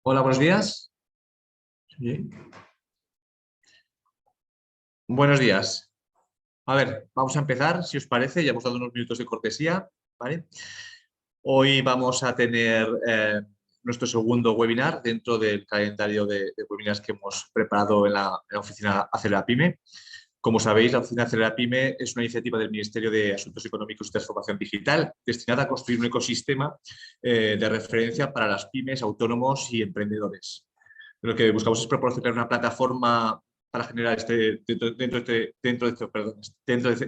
Hola, buenos días. Sí. Buenos días. A ver, vamos a empezar, si os parece. Ya hemos dado unos minutos de cortesía, ¿vale? Hoy vamos a tener nuestro segundo webinar dentro del calendario de webinars que hemos preparado en la oficina Acelera Pyme. Como sabéis, la oficina Acelera Pyme es una iniciativa del Ministerio de Asuntos Económicos y Transformación Digital destinada a construir un ecosistema de referencia para las pymes, autónomos y emprendedores. Lo que buscamos es proporcionar una plataforma para generar dentro de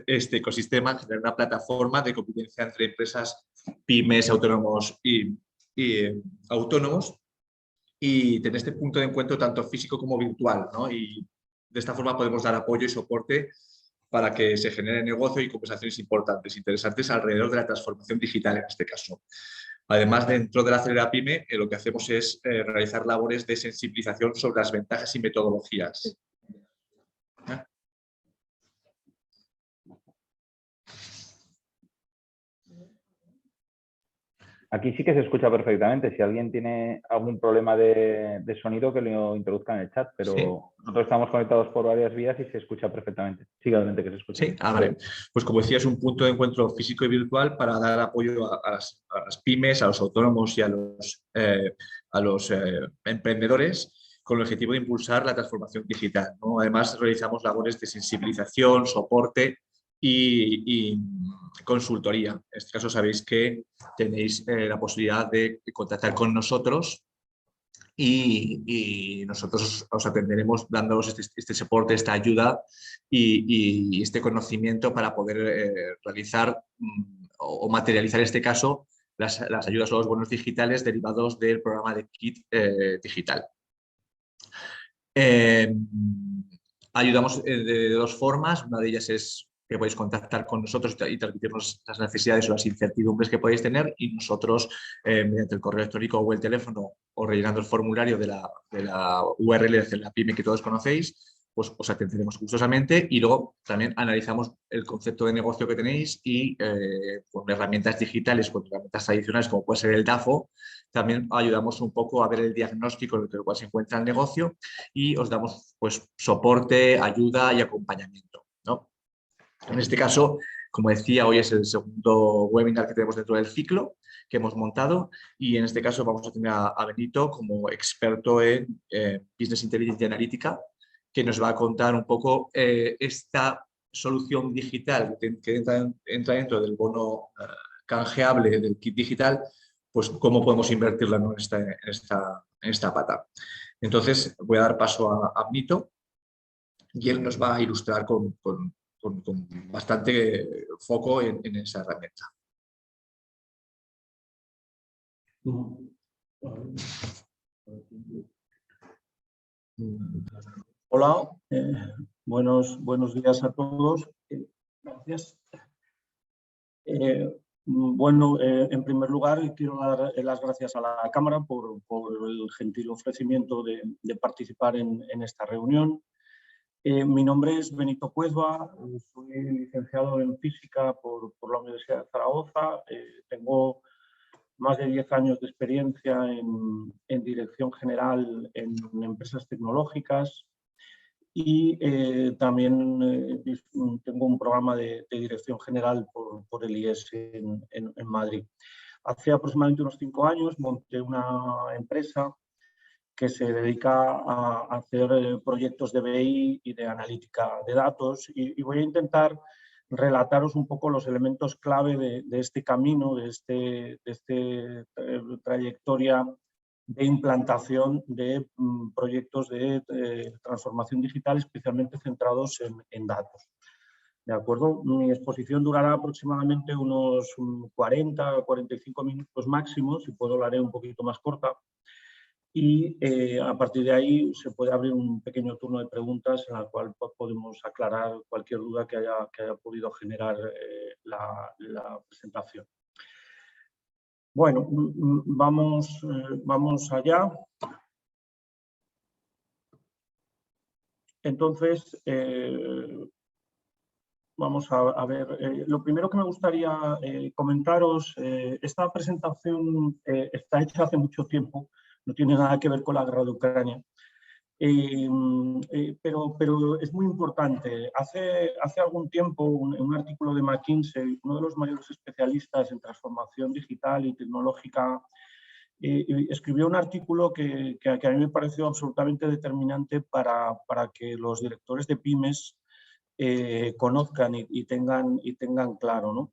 este ecosistema, generar una plataforma de competencia entre empresas, pymes, autónomos y autónomos, y tener este punto de encuentro tanto físico como virtual, ¿no? Y de esta forma podemos dar apoyo y soporte para que se genere negocio y conversaciones importantes, interesantes alrededor de la transformación digital en este caso. Además, dentro de la Acelera Pyme, lo que hacemos es realizar labores de sensibilización sobre las ventajas y metodologías. Aquí sí que se escucha perfectamente. Si alguien tiene algún problema de sonido, que lo introduzca en el chat, pero ¿Sí? Nosotros estamos conectados por varias vías y se escucha perfectamente. Sigue adelante, que se escucha. Sí, vale. Pues como decía, es un punto de encuentro físico y virtual para dar apoyo a las pymes, a los autónomos y a los emprendedores con el objetivo de impulsar la transformación digital, ¿no? Además, realizamos labores de sensibilización, soporte y consultoría. En este caso, sabéis que tenéis la posibilidad de contactar con nosotros y nosotros os atenderemos dándoos este soporte, esta ayuda y este conocimiento para poder realizar o materializar en este caso las ayudas o los bonos digitales derivados del programa de KIT digital. Ayudamos de dos formas. Una de ellas es que podéis contactar con nosotros y transmitirnos las necesidades o las incertidumbres que podéis tener, y nosotros, mediante el correo electrónico o el teléfono o rellenando el formulario de la URL de la pyme que todos conocéis, pues os atenderemos gustosamente, y luego también analizamos el concepto de negocio que tenéis y con herramientas digitales, con herramientas tradicionales como puede ser el DAFO, también ayudamos un poco a ver el diagnóstico en el cual se encuentra el negocio y os damos pues soporte, ayuda y acompañamiento, ¿no? En este caso, como decía, hoy es el segundo webinar que tenemos dentro del ciclo que hemos montado, y en este caso vamos a tener a Benito como experto en Business Intelligence y Analítica, que nos va a contar un poco esta solución digital que entra dentro del bono canjeable del kit digital, pues cómo podemos invertirla, ¿no?, en esta pata. Entonces voy a dar paso a Benito y él nos va a ilustrar con bastante foco en esa herramienta. Hola, buenos días a todos. Gracias. En primer lugar, quiero dar las gracias a la Cámara por el gentil ofrecimiento de participar en esta reunión. Mi nombre es Benito Cuezba, soy licenciado en Física por la Universidad de Zaragoza. Tengo más de 10 años de experiencia en dirección general en empresas tecnológicas, y también tengo un programa de dirección general por el IES en Madrid. Hace aproximadamente unos 5 años monté una empresa que se dedica a hacer proyectos de BI y de analítica de datos, y voy a intentar relataros un poco los elementos clave de este camino, de esta trayectoria de implantación de proyectos de transformación digital, especialmente centrados en datos. ¿De acuerdo? Mi exposición durará aproximadamente unos 40 o 45 minutos máximo, si puedo la haré un poquito más corta, y a partir de ahí se puede abrir un pequeño turno de preguntas en el cual podemos aclarar cualquier duda que haya podido generar la presentación. Bueno, vamos allá. Entonces, vamos a ver. Lo primero que me gustaría comentaros, esta presentación está hecha hace mucho tiempo, no tiene nada que ver con la guerra de Ucrania. Pero es muy importante. Hace algún tiempo, un artículo de McKinsey, uno de los mayores especialistas en transformación digital y tecnológica, escribió un artículo que a mí me pareció absolutamente determinante para que los directores de pymes conozcan y tengan claro, ¿no?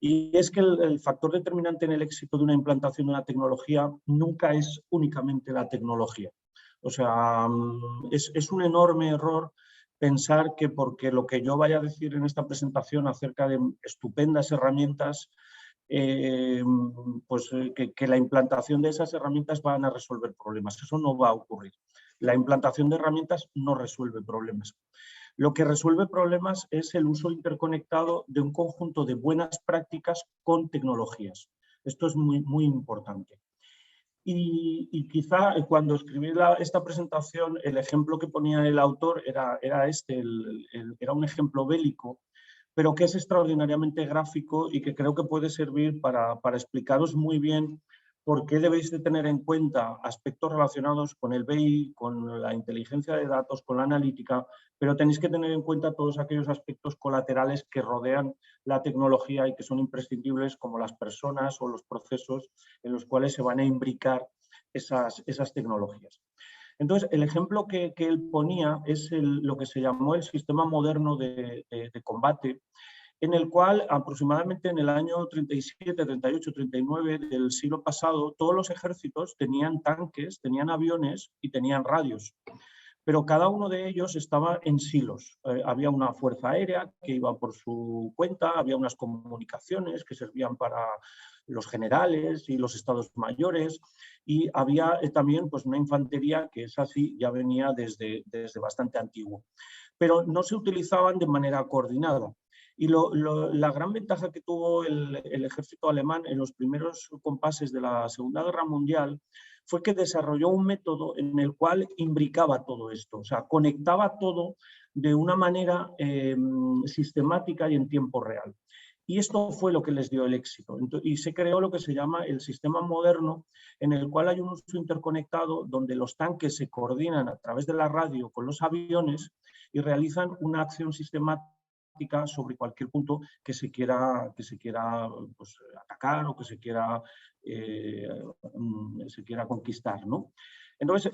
Y es que el factor determinante en el éxito de una implantación de una tecnología nunca es únicamente la tecnología. O sea, es un enorme error pensar que porque lo que yo vaya a decir en esta presentación acerca de estupendas herramientas, que la implantación de esas herramientas van a resolver problemas. Eso no va a ocurrir. La implantación de herramientas no resuelve problemas. Lo que resuelve problemas es el uso interconectado de un conjunto de buenas prácticas con tecnologías. Esto es muy, muy importante. Y quizá cuando escribí esta presentación, el ejemplo que ponía el autor era un ejemplo bélico, pero que es extraordinariamente gráfico y que creo que puede servir para explicaros muy bien por qué debéis de tener en cuenta aspectos relacionados con el BI, con la inteligencia de datos, con la analítica, pero tenéis que tener en cuenta todos aquellos aspectos colaterales que rodean la tecnología y que son imprescindibles, como las personas o los procesos en los cuales se van a imbricar esas tecnologías. Entonces, el ejemplo que él ponía es lo que se llamó el sistema moderno de combate, en el cual aproximadamente en el año 37, 38, 39 del siglo pasado, todos los ejércitos tenían tanques, tenían aviones y tenían radios. Pero cada uno de ellos estaba en silos. Había una fuerza aérea que iba por su cuenta, había unas comunicaciones que servían para los generales y los estados mayores, y había también pues, una infantería que es así, ya venía desde bastante antiguo. Pero no se utilizaban de manera coordinada. Y la gran ventaja que tuvo el ejército alemán en los primeros compases de la Segunda Guerra Mundial fue que desarrolló un método en el cual imbricaba todo esto, o sea, conectaba todo de una manera sistemática y en tiempo real. Y esto fue lo que les dio el éxito. Y se creó lo que se llama el sistema moderno, en el cual hay un uso interconectado donde los tanques se coordinan a través de la radio con los aviones y realizan una acción sistemática sobre cualquier punto que se quiera pues, atacar o que se quiera conquistar, ¿no? Entonces,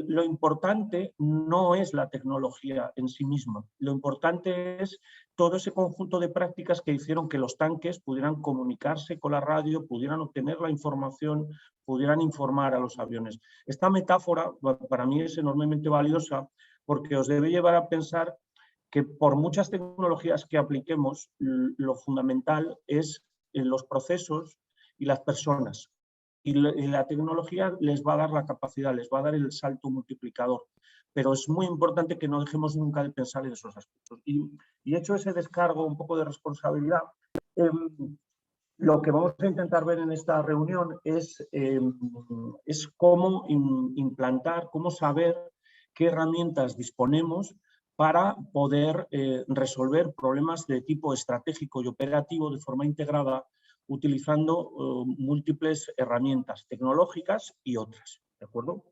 lo importante no es la tecnología en sí misma, lo importante es todo ese conjunto de prácticas que hicieron que los tanques pudieran comunicarse con la radio, pudieran obtener la información, pudieran informar a los aviones. Esta metáfora para mí es enormemente valiosa porque os debe llevar a pensar que por muchas tecnologías que apliquemos, lo fundamental es los procesos y las personas. Y la tecnología les va a dar la capacidad, les va a dar el salto multiplicador. Pero es muy importante que no dejemos nunca de pensar en esos aspectos. Y hecho ese descargo un poco de responsabilidad, lo que vamos a intentar ver en esta reunión es cómo implantar, cómo saber qué herramientas disponemos para poder resolver problemas de tipo estratégico y operativo de forma integrada, utilizando múltiples herramientas tecnológicas y otras, ¿de acuerdo?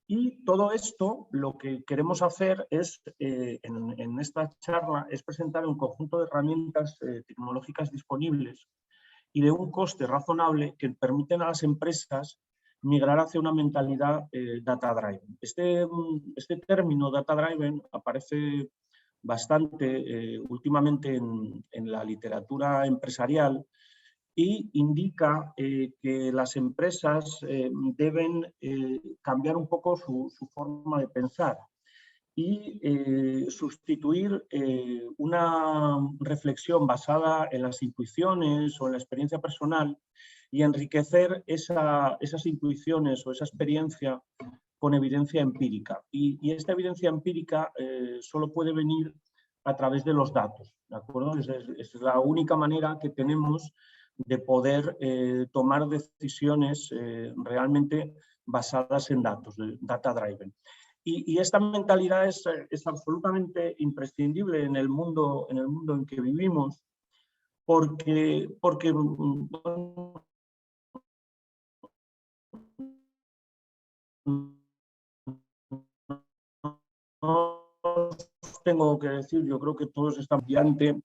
Y todo esto, lo que queremos hacer es, en esta charla, es presentar un conjunto de herramientas tecnológicas disponibles y de un coste razonable que permiten a las empresas migrar hacia una mentalidad data-driven. Este término data-driven aparece bastante últimamente en la literatura empresarial y indica que las empresas deben cambiar un poco su forma de pensar y sustituir una reflexión basada en las intuiciones o en la experiencia personal y enriquecer esas intuiciones o esa experiencia con evidencia empírica. Y esta evidencia empírica solo puede venir a través de los datos, ¿de acuerdo? Es la única manera que tenemos de poder tomar decisiones realmente basadas en datos, data-driven. Y esta mentalidad es absolutamente imprescindible en el mundo en que vivimos, porque tengo que decir, yo creo que todos están ante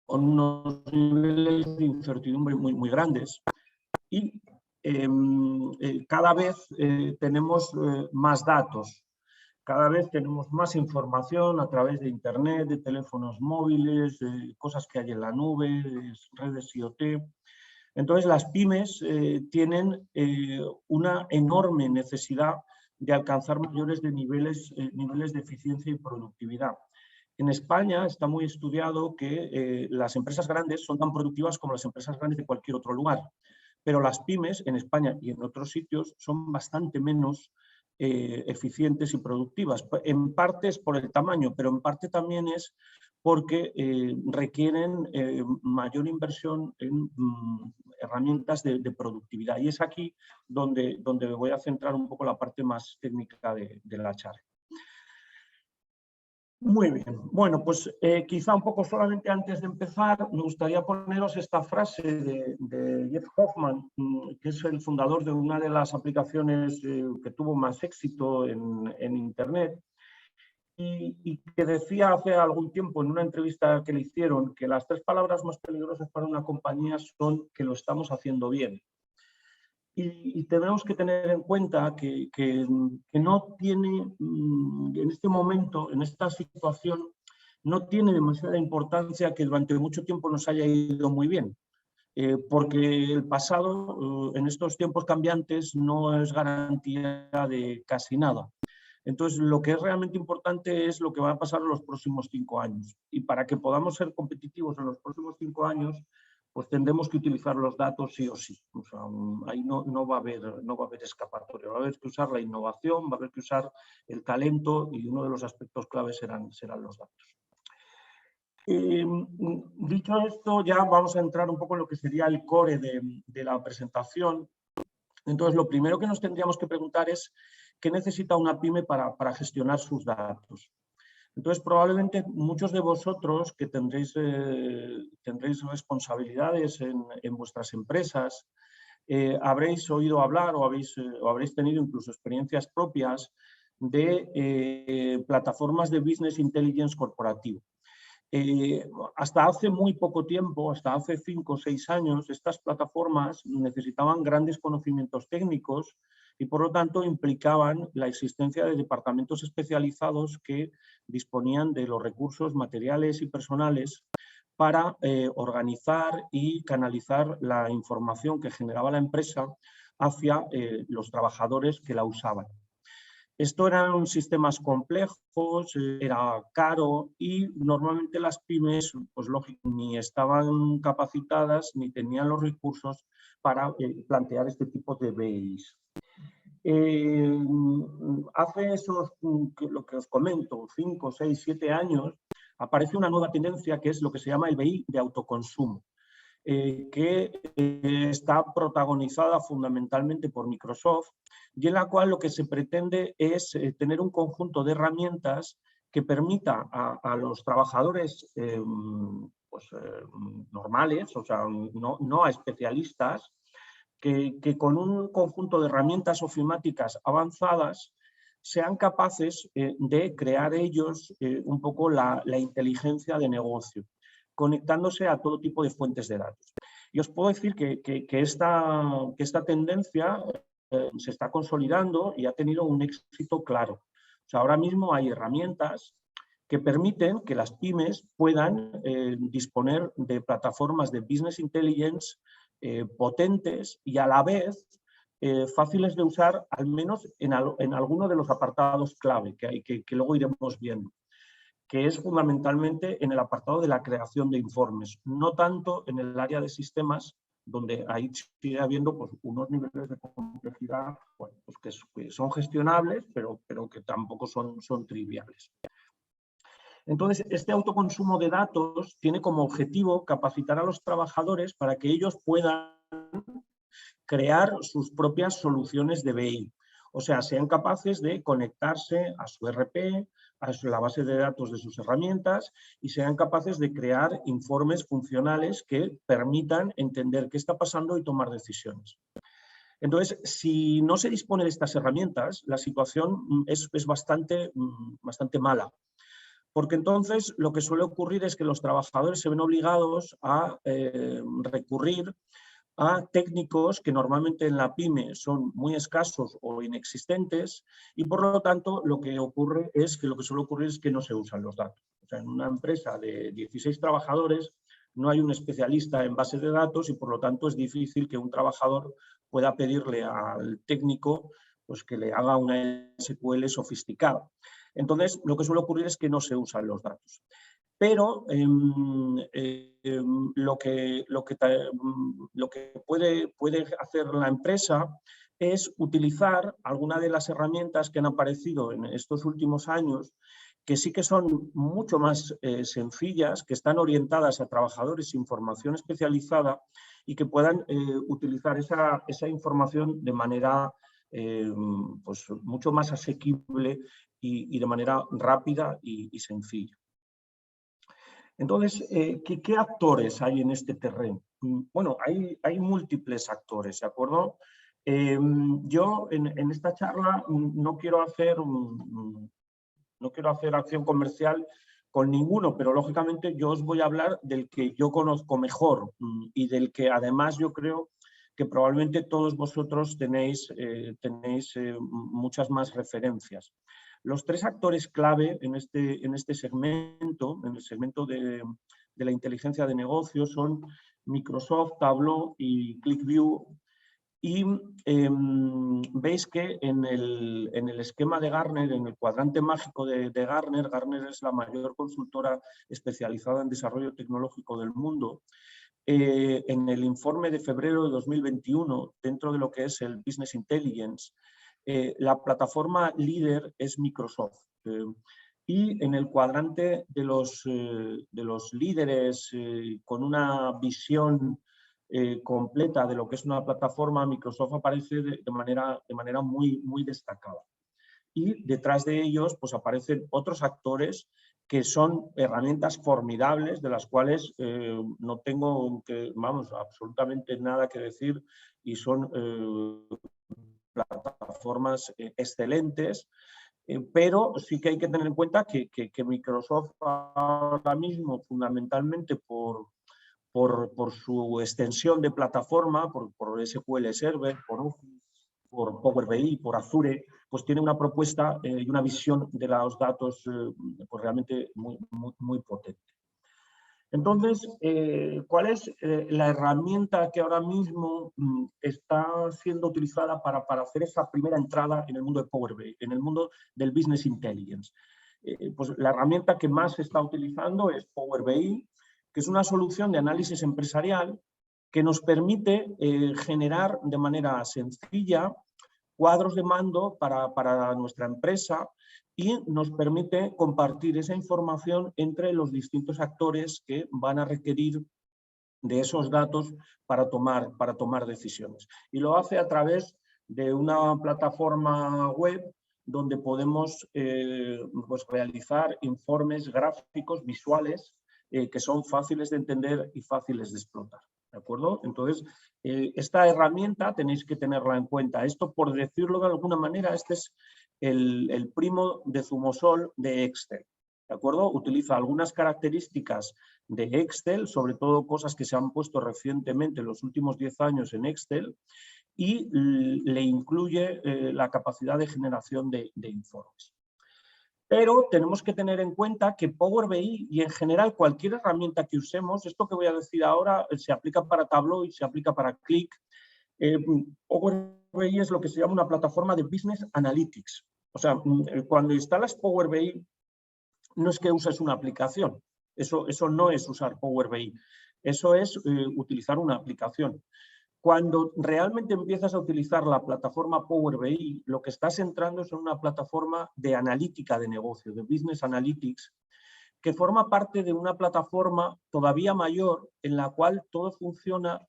con unos niveles de incertidumbre muy grandes y cada vez tenemos más datos, cada vez tenemos más información a través de Internet, de teléfonos móviles, de cosas que hay en la nube, de redes IoT. Entonces las pymes tienen una enorme necesidad de alcanzar mayores niveles de eficiencia y productividad. En España está muy estudiado que las empresas grandes son tan productivas como las empresas grandes de cualquier otro lugar, pero las pymes en España y en otros sitios son bastante menos eficientes y productivas. En parte es por el tamaño, pero en parte también es porque requieren mayor inversión en herramientas de productividad. Y es aquí donde voy a centrar un poco la parte más técnica de la charla. Muy bien. Bueno, pues quizá un poco solamente antes de empezar, me gustaría poneros esta frase de Jeff Hoffman, que es el fundador de una de las aplicaciones que tuvo más éxito en Internet, y que decía hace algún tiempo en una entrevista que le hicieron que las 3 palabras más peligrosas para una compañía son que lo estamos haciendo bien. Y tenemos que tener en cuenta que no tiene, en este momento, en esta situación, no tiene demasiada importancia que durante mucho tiempo nos haya ido muy bien, porque el pasado, en estos tiempos cambiantes, no es garantía de casi nada. Entonces, lo que es realmente importante es lo que va a pasar en los próximos 5 años. Y para que podamos ser competitivos en los próximos 5 años, pues tendremos que utilizar los datos sí o sí. O sea, ahí no va a haber escapatoria. Va a haber que usar la innovación, va a haber que usar el talento y uno de los aspectos claves serán los datos. Dicho esto, ya vamos a entrar un poco en lo que sería el core de la presentación. Entonces, lo primero que nos tendríamos que preguntar es ¿qué necesita una pyme para gestionar sus datos? Entonces, probablemente muchos de vosotros que tendréis responsabilidades en vuestras empresas, habréis oído hablar o habréis tenido incluso experiencias propias de plataformas de Business Intelligence corporativo. Hasta hace muy poco tiempo, hasta hace 5 o 6 años, estas plataformas necesitaban grandes conocimientos técnicos y por lo tanto implicaban la existencia de departamentos especializados que disponían de los recursos materiales y personales para organizar y canalizar la información que generaba la empresa hacia los trabajadores que la usaban. Esto eran sistemas complejos, era caro y normalmente las pymes, pues lógico, ni estaban capacitadas ni tenían los recursos para plantear este tipo de BIs. Hace lo que os comento, 5, 6, 7 años, aparece una nueva tendencia que es lo que se llama el BI de autoconsumo, que está protagonizada fundamentalmente por Microsoft y en la cual lo que se pretende es tener un conjunto de herramientas que permita a los trabajadores normales, o sea, no a especialistas, que con un conjunto de herramientas ofimáticas avanzadas sean capaces de crear ellos un poco la inteligencia de negocio, conectándose a todo tipo de fuentes de datos. Y os puedo decir que esta tendencia se está consolidando y ha tenido un éxito claro. O sea, ahora mismo hay herramientas que permiten que las pymes puedan disponer de plataformas de Business Intelligence potentes y a la vez fáciles de usar, al menos en alguno de los apartados clave que hay, que luego iremos viendo, que es fundamentalmente en el apartado de la creación de informes, no tanto en el área de sistemas, donde ahí sigue habiendo pues, unos niveles de complejidad bueno, pues que son gestionables, pero que tampoco son triviales. Entonces, este autoconsumo de datos tiene como objetivo capacitar a los trabajadores para que ellos puedan crear sus propias soluciones de BI. O sea, sean capaces de conectarse a su ERP, a la base de datos de sus herramientas y sean capaces de crear informes funcionales que permitan entender qué está pasando y tomar decisiones. Entonces, si no se dispone de estas herramientas, la situación es bastante mala. Porque entonces lo que suele ocurrir es que los trabajadores se ven obligados a recurrir a técnicos que normalmente en la pyme son muy escasos o inexistentes, y por lo tanto lo que suele ocurrir es que no se usan los datos. O sea, en una empresa de 16 trabajadores no hay un especialista en bases de datos y por lo tanto es difícil que un trabajador pueda pedirle al técnico pues, que le haga una SQL sofisticada. Entonces, lo que suele ocurrir es que no se usan los datos. Pero lo que puede hacer la empresa es utilizar alguna de las herramientas que han aparecido en estos últimos años, que sí que son mucho más sencillas, que están orientadas a trabajadores sin formación especializada y que puedan utilizar esa información de manera pues, mucho más asequible y de manera rápida y sencilla. Entonces, ¿qué actores hay en este terreno? Bueno, hay múltiples actores, ¿de acuerdo? Yo en esta charla no quiero hacer acción comercial con ninguno, pero lógicamente yo os voy a hablar del que yo conozco mejor y del que además yo creo que probablemente todos vosotros tenéis muchas más referencias. Los tres actores clave en este segmento, en el segmento de la inteligencia de negocio, son Microsoft, Tableau y ClickView. Y veis que en el esquema de Gartner, en el cuadrante mágico de Gartner, Gartner es la mayor consultora especializada en desarrollo tecnológico del mundo. En el informe de febrero de 2021, dentro de lo que es el Business Intelligence, la plataforma líder es Microsoft. Y en el cuadrante de los líderes con una visión completa de lo que es una plataforma, Microsoft aparece de manera muy destacada. Y detrás de ellos pues, aparecen otros actores que son herramientas formidables, de las cuales no tengo absolutamente nada que decir, y son plataformas excelentes, pero sí que hay que tener en cuenta que Microsoft ahora mismo, fundamentalmente por su extensión de plataforma, por SQL Server, por Office, por Power BI, por Azure, pues tiene una propuesta y una visión de los datos pues realmente muy potente. Entonces, ¿cuál es la herramienta que ahora mismo está siendo utilizada para hacer esa primera entrada en el mundo de Power BI, en el mundo del Business Intelligence? Pues la herramienta que más se está utilizando es Power BI, que es una solución de análisis empresarial que nos permite generar de manera sencilla cuadros de mando para nuestra empresa y nos permite compartir esa información entre los distintos actores que van a requerir de esos datos para tomar decisiones. Y lo hace a través de una plataforma web donde podemos pues realizar informes gráficos, visuales, que son fáciles de entender y fáciles de explotar. ¿De acuerdo? Entonces, esta herramienta tenéis que tenerla en cuenta. Esto, por decirlo de alguna manera, este es el primo de zumosol de Excel. ¿De acuerdo? Utiliza algunas características de Excel, sobre todo cosas que se han puesto recientemente en los últimos 10 años en Excel, y le incluye la capacidad de generación de informes. Pero tenemos que tener en cuenta que Power BI y en general cualquier herramienta que usemos, esto que voy a decir ahora se aplica para Tableau y se aplica para Qlik. Power BI es lo que se llama una plataforma de Business Analytics. O sea, cuando instalas Power BI no es que uses una aplicación, eso no es usar Power BI, eso es utilizar una aplicación. Cuando realmente empiezas a utilizar la plataforma Power BI, lo que estás entrando es en una plataforma de analítica de negocio, de Business Analytics, que forma parte de una plataforma todavía mayor en la cual todo funciona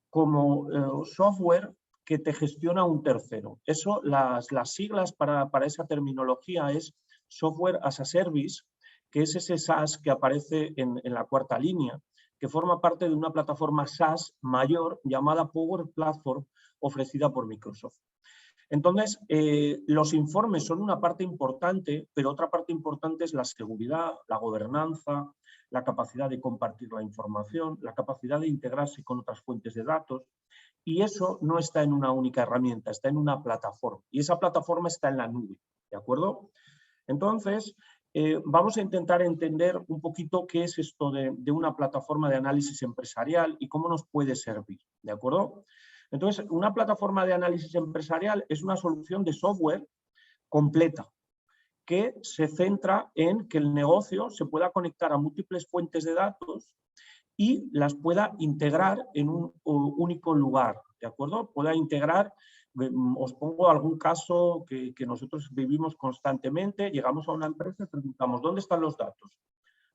como software que te gestiona un tercero. Eso, las siglas para esa terminología es Software as a Service, que es ese SaaS que aparece en la cuarta línea, que forma parte de una plataforma SaaS mayor llamada Power Platform ofrecida por Microsoft. Entonces, los informes son una parte importante, pero otra parte importante es la seguridad, la gobernanza, la capacidad de compartir la información, la capacidad de integrarse con otras fuentes de datos. Y eso no está en una única herramienta, está en una plataforma. Y esa plataforma está en la nube, ¿de acuerdo? Entonces, vamos a intentar entender un poquito qué es esto de una plataforma de análisis empresarial y cómo nos puede servir, ¿de acuerdo? Entonces, una plataforma de análisis empresarial es una solución de software completa que se centra en que el negocio se pueda conectar a múltiples fuentes de datos y las pueda integrar en un único lugar, ¿de acuerdo? Pueda integrar, os pongo algún caso que nosotros vivimos constantemente, llegamos a una empresa y preguntamos, ¿dónde están los datos?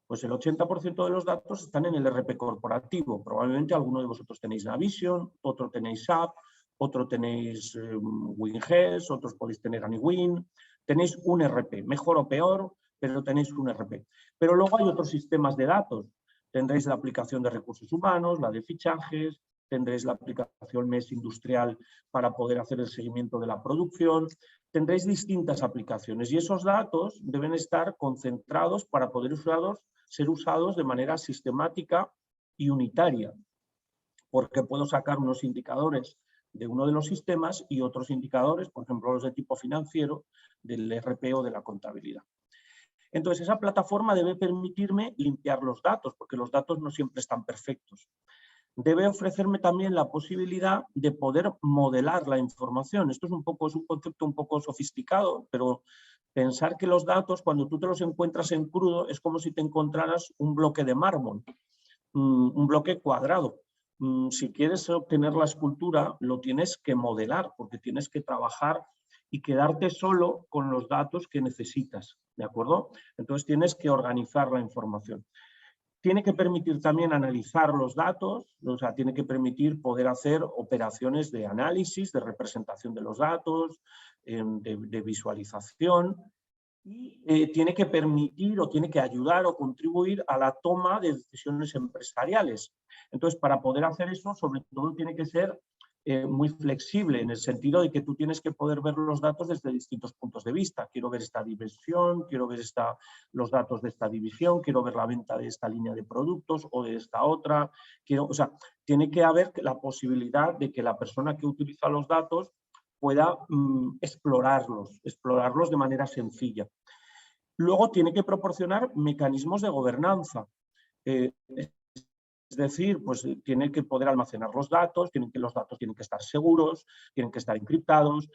Pues el 80% de los datos están en el ERP corporativo. Probablemente alguno de vosotros tenéis Navision, otro tenéis SAP, otro tenéis WinGES, otros podéis tener AnyWin. Tenéis un ERP, mejor o peor, pero tenéis un ERP. Pero luego hay otros sistemas de datos. Tendréis la aplicación de recursos humanos, la de fichajes, tendréis la aplicación MES industrial para poder hacer el seguimiento de la producción. Tendréis distintas aplicaciones y esos datos deben estar concentrados para poder ser usados de manera sistemática y unitaria, porque puedo sacar unos indicadores de uno de los sistemas y otros indicadores, por ejemplo los de tipo financiero, del ERP o de la contabilidad. Entonces esa plataforma debe permitirme limpiar los datos, porque los datos no siempre están perfectos. Debe ofrecerme también la posibilidad de poder modelar la información. Esto es un concepto un poco sofisticado, pero pensar que los datos, cuando tú te los encuentras en crudo, es como si te encontraras un bloque de mármol, un bloque cuadrado. Si quieres obtener la escultura, lo tienes que modelar, porque tienes que trabajar y quedarte solo con los datos que necesitas, ¿de acuerdo? Entonces tienes que organizar la información. Tiene que permitir también analizar los datos, o sea, tiene que permitir poder hacer operaciones de análisis, de representación de los datos, de visualización, y tiene que permitir o tiene que ayudar o contribuir a la toma de decisiones empresariales. Entonces, para poder hacer eso, sobre todo tiene que ser muy flexible, en el sentido de que tú tienes que poder ver los datos desde distintos puntos de vista. Quiero ver esta dimensión, quiero ver los datos de esta división, quiero ver la venta de esta línea de productos o de esta otra. O sea, tiene que haber la posibilidad de que la persona que utiliza los datos pueda explorarlos de manera sencilla. Luego tiene que proporcionar mecanismos de gobernanza. Es decir, pues tiene que poder almacenar los datos, los datos tienen que estar seguros, tienen que estar encriptados,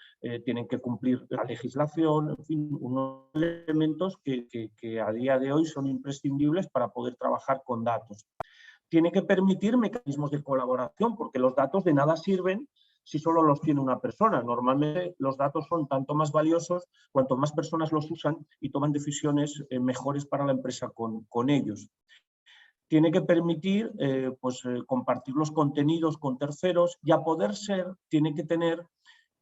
tienen que cumplir la legislación, en fin, unos elementos que a día de hoy son imprescindibles para poder trabajar con datos. Tiene que permitir mecanismos de colaboración, porque los datos de nada sirven si solo los tiene una persona. Normalmente los datos son tanto más valiosos cuanto más personas los usan y toman decisiones mejores para la empresa con ellos. Tiene que permitir compartir los contenidos con terceros y, a poder ser, tiene que tener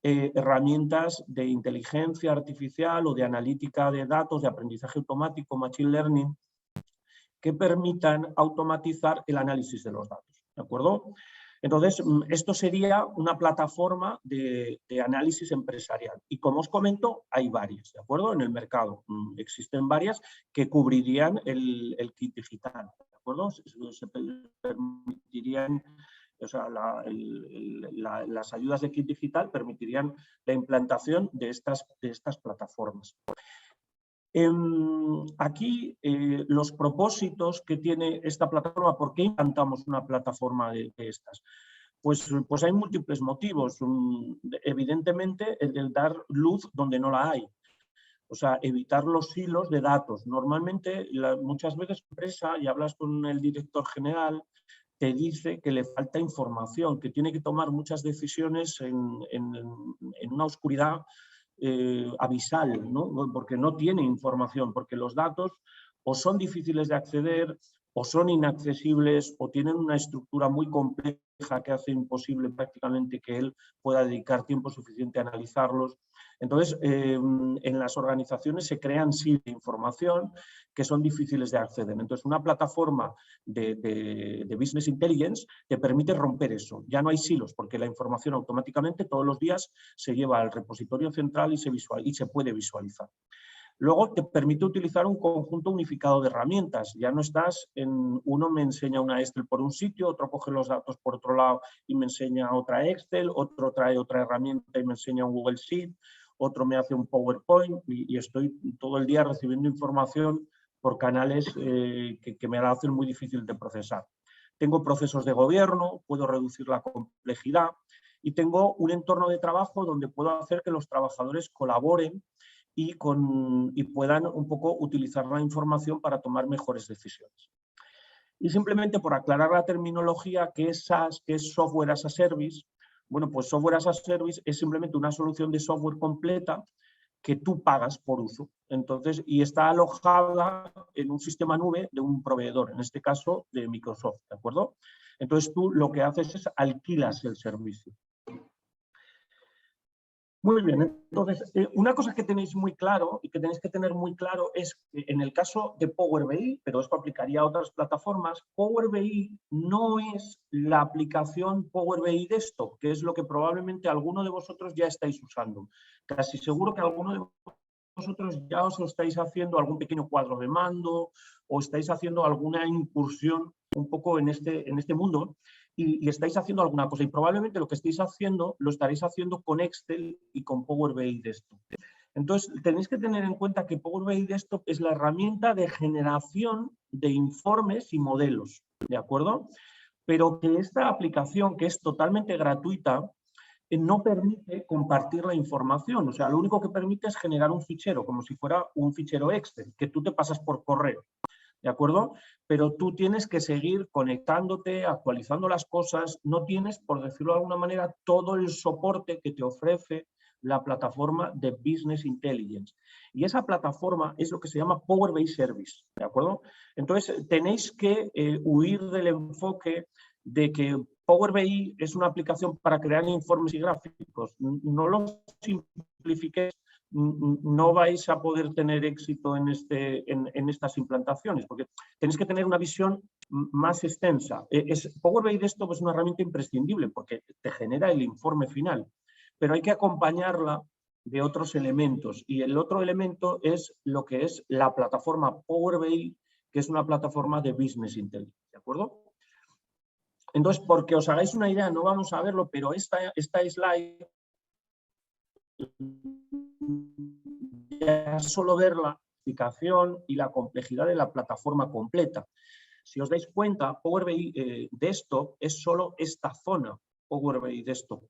herramientas de inteligencia artificial o de analítica de datos, de aprendizaje automático, machine learning, que permitan automatizar el análisis de los datos, ¿de acuerdo? Entonces, esto sería una plataforma de análisis empresarial. Y como os comento, hay varias, ¿de acuerdo? En el mercado existen varias que cubrirían el kit digital, ¿de acuerdo? Se permitirían, o sea, las ayudas de kit digital permitirían la implantación de estas plataformas. Aquí los propósitos que tiene esta plataforma, ¿por qué implantamos una plataforma de estas? Pues hay múltiples motivos. Evidentemente, el dar luz donde no la hay. O sea, evitar los hilos de datos. Normalmente, muchas veces la empresa, y hablas con el director general, te dice que le falta información, que tiene que tomar muchas decisiones en una oscuridad abisal, ¿no? Porque no tiene información, porque los datos o son difíciles de acceder, o son inaccesibles, o tienen una estructura muy compleja que hace imposible prácticamente que él pueda dedicar tiempo suficiente a analizarlos. Entonces, en las organizaciones se crean silos de información que son difíciles de acceder. Entonces, una plataforma de Business Intelligence te permite romper eso. Ya no hay silos, porque la información automáticamente todos los días se lleva al repositorio central y se puede visualizar. Luego te permite utilizar un conjunto unificado de herramientas. Ya no estás en uno me enseña una Excel por un sitio, otro coge los datos por otro lado y me enseña otra Excel, otro trae otra herramienta y me enseña un Google Sheet, otro me hace un PowerPoint y estoy todo el día recibiendo información por canales que me la hacen muy difícil de procesar. Tengo procesos de gobierno, puedo reducir la complejidad y tengo un entorno de trabajo donde puedo hacer que los trabajadores colaboren y puedan un poco utilizar la información para tomar mejores decisiones. Y simplemente por aclarar la terminología, ¿qué es SaaS? ¿Qué es Software as a Service? Bueno, pues Software as a Service es simplemente una solución de software completa que tú pagas por uso. Entonces, y está alojada en un sistema nube de un proveedor, en este caso de Microsoft, ¿de acuerdo? Entonces tú lo que haces es alquilas el servicio. Muy bien, entonces, una cosa que tenéis muy claro y que tenéis que tener muy claro es que en el caso de Power BI, pero esto aplicaría a otras plataformas, Power BI no es la aplicación Power BI Desktop, que es lo que probablemente alguno de vosotros ya estáis usando. Casi seguro que alguno de vosotros ya os estáis haciendo algún pequeño cuadro de mando o estáis haciendo alguna incursión un poco en este mundo. Y estáis haciendo alguna cosa y probablemente lo que estéis haciendo lo estaréis haciendo con Excel y con Power BI Desktop. Entonces, tenéis que tener en cuenta que Power BI Desktop es la herramienta de generación de informes y modelos, ¿de acuerdo? Pero que esta aplicación, que es totalmente gratuita, no permite compartir la información. O sea, lo único que permite es generar un fichero, como si fuera un fichero Excel, que tú te pasas por correo. ¿De acuerdo? Pero tú tienes que seguir conectándote, actualizando las cosas, no tienes, por decirlo de alguna manera, todo el soporte que te ofrece la plataforma de Business Intelligence. Y esa plataforma es lo que se llama Power BI Service, ¿de acuerdo? Entonces, tenéis que huir del enfoque de que Power BI es una aplicación para crear informes y gráficos. No lo simplifiquéis. No vais a poder tener éxito en estas implantaciones, porque tenéis que tener una visión más extensa. Power BI Desktop es una herramienta imprescindible porque te genera el informe final, pero hay que acompañarla de otros elementos. Y el otro elemento es lo que es la plataforma Power BI, que es una plataforma de Business Intelligence, ¿de acuerdo? Entonces, porque os hagáis una idea, no vamos a verlo, pero esta slide ya solo ver la aplicación y la complejidad de la plataforma completa. Si os dais cuenta, Power BI Desktop es solo esta zona, Power BI Desktop,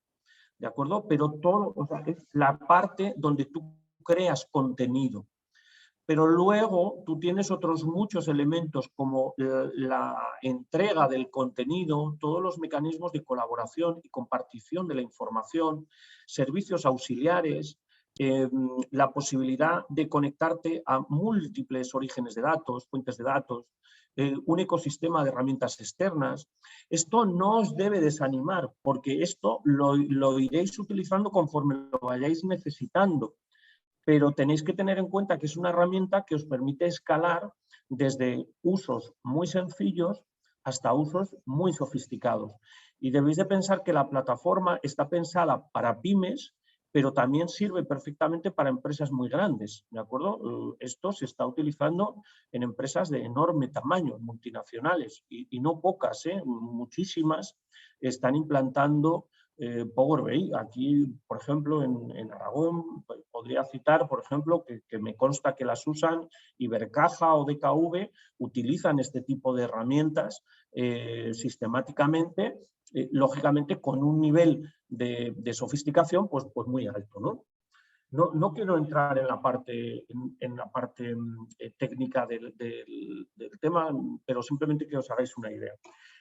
¿de acuerdo? Pero todo, o sea, es la parte donde tú creas contenido. Pero luego tú tienes otros muchos elementos como la entrega del contenido, todos los mecanismos de colaboración y compartición de la información, servicios auxiliares, la posibilidad de conectarte a múltiples orígenes de datos, fuentes de datos, un ecosistema de herramientas externas. Esto no os debe desanimar porque esto lo iréis utilizando conforme lo vayáis necesitando. Pero tenéis que tener en cuenta que es una herramienta que os permite escalar desde usos muy sencillos hasta usos muy sofisticados. Y debéis de pensar que la plataforma está pensada para pymes, pero también sirve perfectamente para empresas muy grandes, ¿de acuerdo? Esto se está utilizando en empresas de enorme tamaño, multinacionales, y no pocas, muchísimas están implantando Power BI. Aquí, por ejemplo, en Aragón, podría citar, por ejemplo, que me consta que las usan Ibercaja o DKV, utilizan este tipo de herramientas sistemáticamente, lógicamente con un nivel de sofisticación pues muy alto, ¿no? No quiero entrar en la parte técnica del tema, pero simplemente que os hagáis una idea.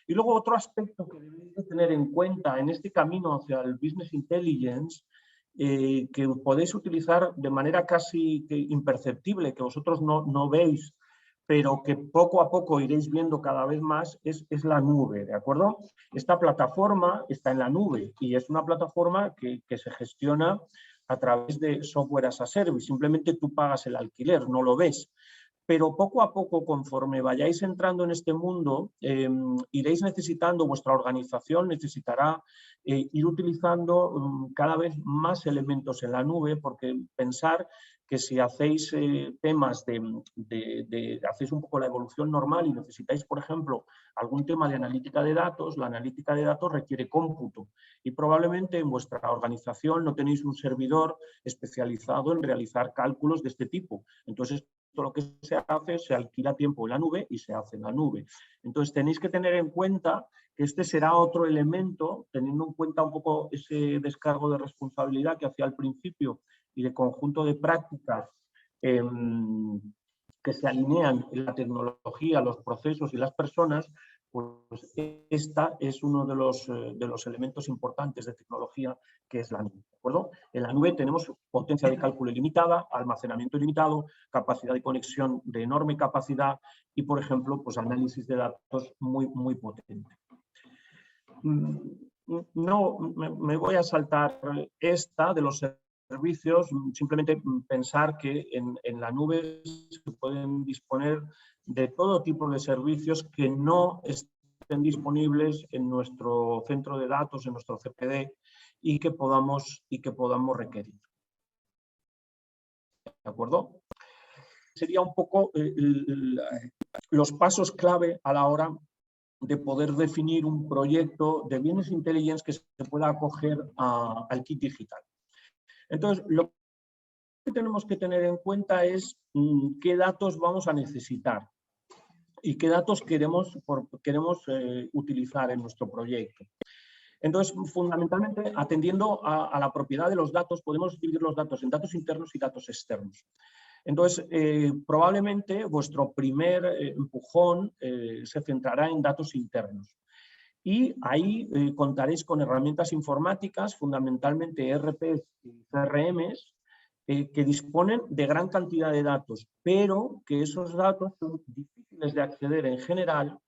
Y luego otro aspecto que debéis de tener en cuenta en este camino hacia el Business Intelligence, que podéis utilizar de manera casi imperceptible, que vosotros no veis, pero que poco a poco iréis viendo cada vez más, es la nube, ¿de acuerdo? Esta plataforma está en la nube y es una plataforma que se gestiona a través de software as a service. Simplemente tú pagas el alquiler, no lo ves. Pero poco a poco, conforme vayáis entrando en este mundo, iréis necesitando, vuestra organización necesitará ir utilizando cada vez más elementos en la nube, porque pensar que si hacéis temas hacéis un poco la evolución normal y necesitáis, por ejemplo, algún tema de analítica de datos, la analítica de datos requiere cómputo y probablemente en vuestra organización no tenéis un servidor especializado en realizar cálculos de este tipo. Entonces, todo lo que se hace se alquila tiempo en la nube y se hace en la nube. Entonces tenéis que tener en cuenta que este será otro elemento, teniendo en cuenta un poco ese descargo de responsabilidad que hacía al principio y de conjunto de prácticas que se alinean en la tecnología, los procesos y las personas, pues esta es uno de los elementos importantes de tecnología que es la nube. ¿De acuerdo? En la nube tenemos potencia de cálculo ilimitada, almacenamiento ilimitado, capacidad de conexión de enorme capacidad y, por ejemplo, pues análisis de datos muy potente. No me voy a saltar esta de los servicios, simplemente pensar que en la nube se pueden disponer de todo tipo de servicios que no estén disponibles en nuestro centro de datos, en nuestro CPD, y que podamos requerir. ¿De acuerdo? Sería un poco los pasos clave a la hora de poder definir un proyecto de business intelligence que se pueda acoger al kit digital. Entonces, lo que tenemos que tener en cuenta es qué datos vamos a necesitar y qué datos queremos utilizar en nuestro proyecto. Entonces, fundamentalmente, atendiendo a la propiedad de los datos, podemos dividir los datos en datos internos y datos externos. Entonces, probablemente vuestro primer empujón se centrará en datos internos. Y ahí contaréis con herramientas informáticas, fundamentalmente ERPs y CRMs, que disponen de gran cantidad de datos, pero que esos datos son difíciles de acceder en general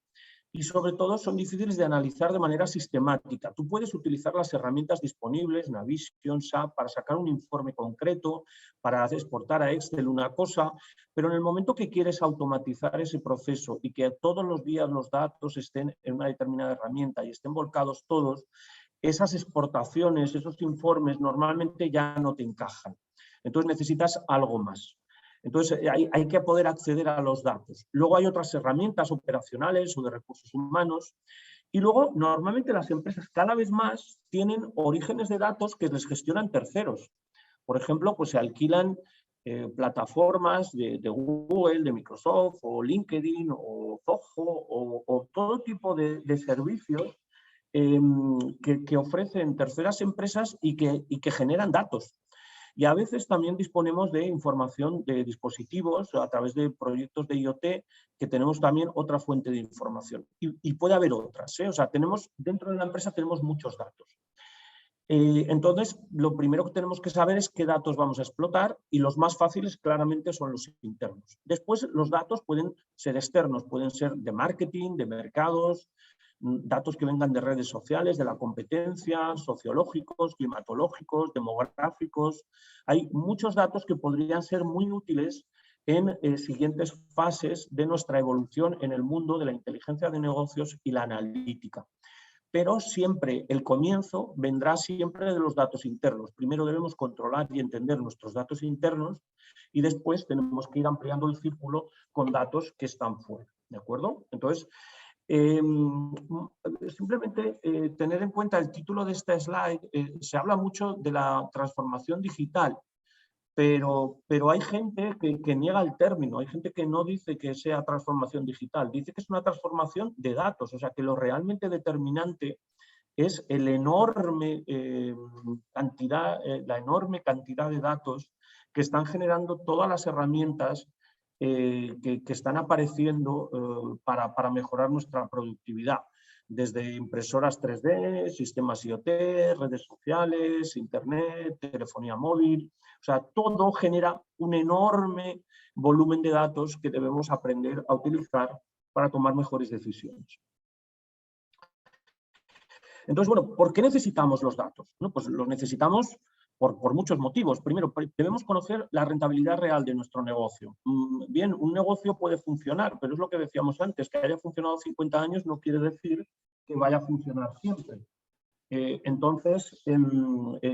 y sobre todo son difíciles de analizar de manera sistemática. Tú puedes utilizar las herramientas disponibles, Navision, SAP, para sacar un informe concreto, para exportar a Excel una cosa, pero en el momento que quieres automatizar ese proceso y que todos los días los datos estén en una determinada herramienta y estén volcados todos, esas exportaciones, esos informes normalmente ya no te encajan. Entonces necesitas algo más. Entonces hay que poder acceder a los datos. Luego hay otras herramientas operacionales o de recursos humanos. Y luego normalmente las empresas cada vez más tienen orígenes de datos que les gestionan terceros. Por ejemplo, pues se alquilan plataformas de Google, de Microsoft o LinkedIn o Zoho o todo tipo de servicios que ofrecen terceras empresas y que generan datos. Y a veces también disponemos de información de dispositivos a través de proyectos de IoT que tenemos también otra fuente de información. Y puede haber otras, ¿eh? O sea, dentro de la empresa tenemos muchos datos. Entonces, lo primero que tenemos que saber es qué datos vamos a explotar y los más fáciles claramente son los internos. Después, los datos pueden ser externos, pueden ser de marketing, de mercados, datos que vengan de redes sociales, de la competencia, sociológicos, climatológicos, demográficos. Hay muchos datos que podrían ser muy útiles en siguientes fases de nuestra evolución en el mundo de la inteligencia de negocios y la analítica. Pero siempre el comienzo vendrá siempre de los datos internos. Primero debemos controlar y entender nuestros datos internos y después tenemos que ir ampliando el círculo con datos que están fuera. ¿De acuerdo? Entonces, simplemente tener en cuenta el título de esta slide, se habla mucho de la transformación digital, pero hay gente que niega el término, hay gente que no dice que sea transformación digital, dice que es una transformación de datos, o sea que lo realmente determinante es la enorme cantidad de datos que están generando todas las herramientas que están apareciendo para mejorar nuestra productividad, desde impresoras 3D, sistemas IoT, redes sociales, internet, telefonía móvil. O sea, todo genera un enorme volumen de datos que debemos aprender a utilizar para tomar mejores decisiones. Entonces, bueno, ¿por qué necesitamos los datos? ¿No? Pues los necesitamos por muchos motivos. Primero, debemos conocer la rentabilidad real de nuestro negocio. Bien, un negocio puede funcionar, pero es lo que decíamos antes, que haya funcionado 50 años no quiere decir que vaya a funcionar siempre. Entonces,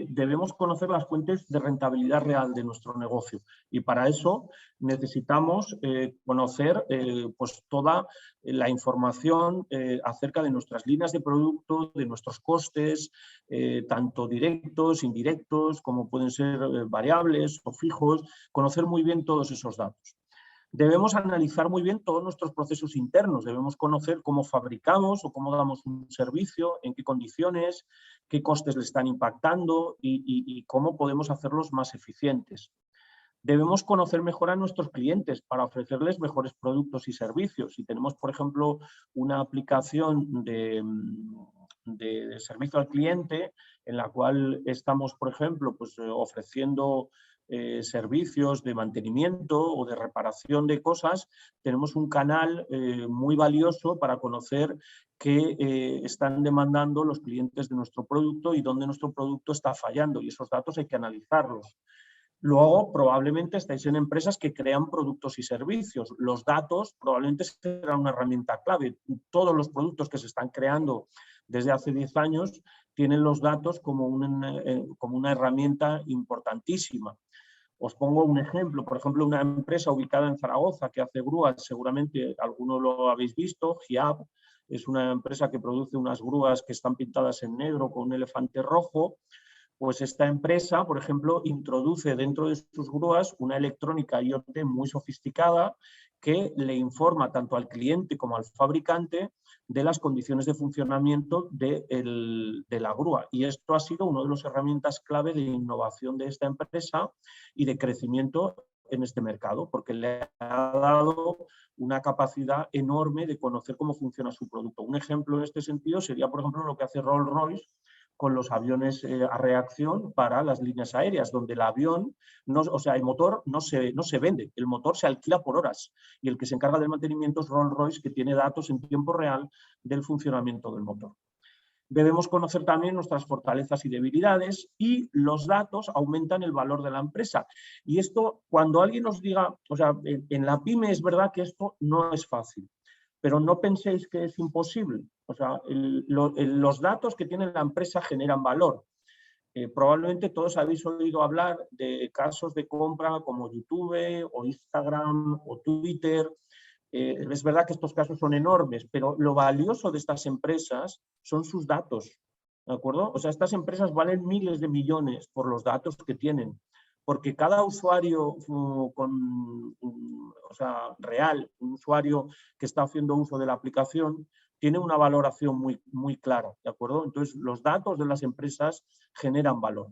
debemos conocer las fuentes de rentabilidad real de nuestro negocio y para eso necesitamos conocer pues toda la información acerca de nuestras líneas de producto, de nuestros costes, tanto directos, indirectos, como pueden ser variables o fijos, conocer muy bien todos esos datos. Debemos analizar muy bien todos nuestros procesos internos, debemos conocer cómo fabricamos o cómo damos un servicio, en qué condiciones, qué costes le están impactando y cómo podemos hacerlos más eficientes. Debemos conocer mejor a nuestros clientes para ofrecerles mejores productos y servicios. Si tenemos, por ejemplo, una aplicación de servicio al cliente en la cual estamos, por ejemplo, pues, ofreciendo servicios de mantenimiento o de reparación de cosas, tenemos un canal muy valioso para conocer qué están demandando los clientes de nuestro producto y dónde nuestro producto está fallando y esos datos hay que analizarlos. Luego, probablemente estáis en empresas que crean productos y servicios. Los datos probablemente serán una herramienta clave. Todos los productos que se están creando desde hace 10 años tienen los datos como una herramienta importantísima. Os pongo un ejemplo, por ejemplo, una empresa ubicada en Zaragoza que hace grúas, seguramente alguno lo habéis visto, GIAB, es una empresa que produce unas grúas que están pintadas en negro con un elefante rojo. Pues esta empresa, por ejemplo, introduce dentro de sus grúas una electrónica IoT muy sofisticada que le informa tanto al cliente como al fabricante de las condiciones de funcionamiento de la grúa. Y esto ha sido una de las herramientas clave de innovación de esta empresa y de crecimiento en este mercado, porque le ha dado una capacidad enorme de conocer cómo funciona su producto. Un ejemplo en este sentido sería, por ejemplo, lo que hace Rolls-Royce con los aviones a reacción para las líneas aéreas, donde el avión, el motor no se vende, el motor se alquila por horas y el que se encarga del mantenimiento es Rolls-Royce, que tiene datos en tiempo real del funcionamiento del motor. Debemos conocer también nuestras fortalezas y debilidades y los datos aumentan el valor de la empresa. Y esto, cuando alguien nos diga, en la pyme es verdad que esto no es fácil, pero no penséis que es imposible. Los datos que tiene la empresa generan valor. Probablemente todos habéis oído hablar de casos de compra como YouTube o Instagram o Twitter. Es verdad que estos casos son enormes, pero lo valioso de estas empresas son sus datos, ¿de acuerdo? Estas empresas valen miles de millones por los datos que tienen, porque cada usuario real, un usuario que está haciendo uso de la aplicación, tiene una valoración muy, muy clara, ¿de acuerdo? Entonces, los datos de las empresas generan valor.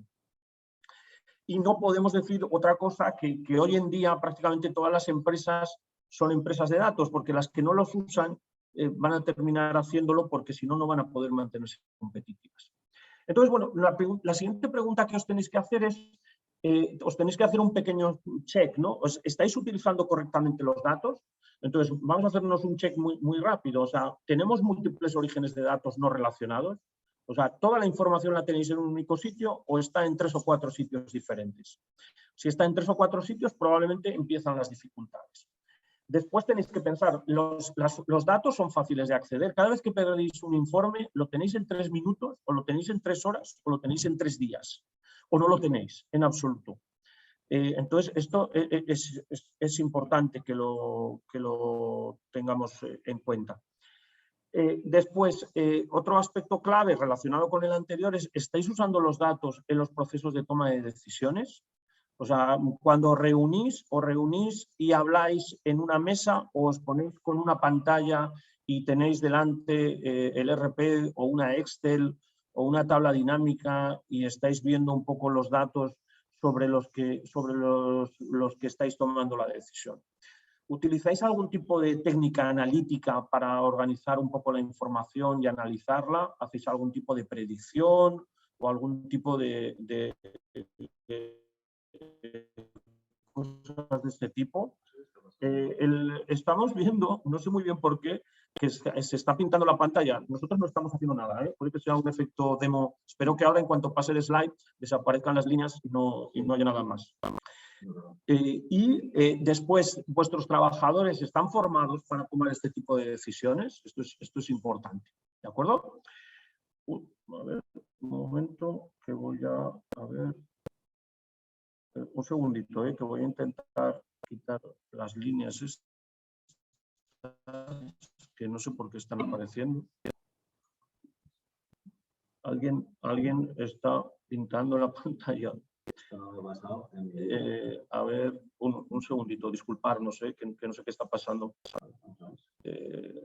Y no podemos decir otra cosa que hoy en día prácticamente todas las empresas son empresas de datos, porque las que no los usan van a terminar haciéndolo porque si no, no van a poder mantenerse competitivas. Entonces, bueno, la siguiente pregunta que os tenéis que hacer es, os tenéis que hacer un pequeño check, ¿no? ¿Estáis utilizando correctamente los datos? Entonces, vamos a hacernos un check muy, muy rápido. ¿Tenemos múltiples orígenes de datos no relacionados? ¿Toda la información la tenéis en un único sitio o está en 3 o 4 sitios diferentes? Si está en 3 o 4 sitios, probablemente empiezan las dificultades. Después tenéis que pensar, los datos son fáciles de acceder. Cada vez que pedís un informe, ¿lo tenéis en 3 minutos o lo tenéis en 3 horas o lo tenéis en 3 días? ¿O no lo tenéis en absoluto? Entonces, esto es importante que lo tengamos en cuenta. Después, otro aspecto clave relacionado con el anterior es, ¿estáis usando los datos en los procesos de toma de decisiones? Cuando os reunís y habláis en una mesa o os ponéis con una pantalla y tenéis delante el RP o una Excel o una tabla dinámica y estáis viendo un poco los datos sobre los que estáis tomando la decisión. ¿Utilizáis algún tipo de técnica analítica para organizar un poco la información y analizarla? ¿Hacéis algún tipo de predicción o algún tipo de cosas de este tipo? Estamos viendo, no sé muy bien por qué, que se está pintando la pantalla. Nosotros no estamos haciendo nada, puede que sea un efecto demo. Espero que ahora, en cuanto pase el slide, desaparezcan las líneas y no haya nada más. Después, vuestros trabajadores están formados para tomar este tipo de decisiones. Esto es importante, ¿de acuerdo? A ver, un momento, que voy a ver. Un segundito, que voy a intentar quitar las líneas estas, que no sé por qué están apareciendo. ¿Alguien está pintando la pantalla? A ver, un segundito, disculpar, no sé, que no sé qué está pasando.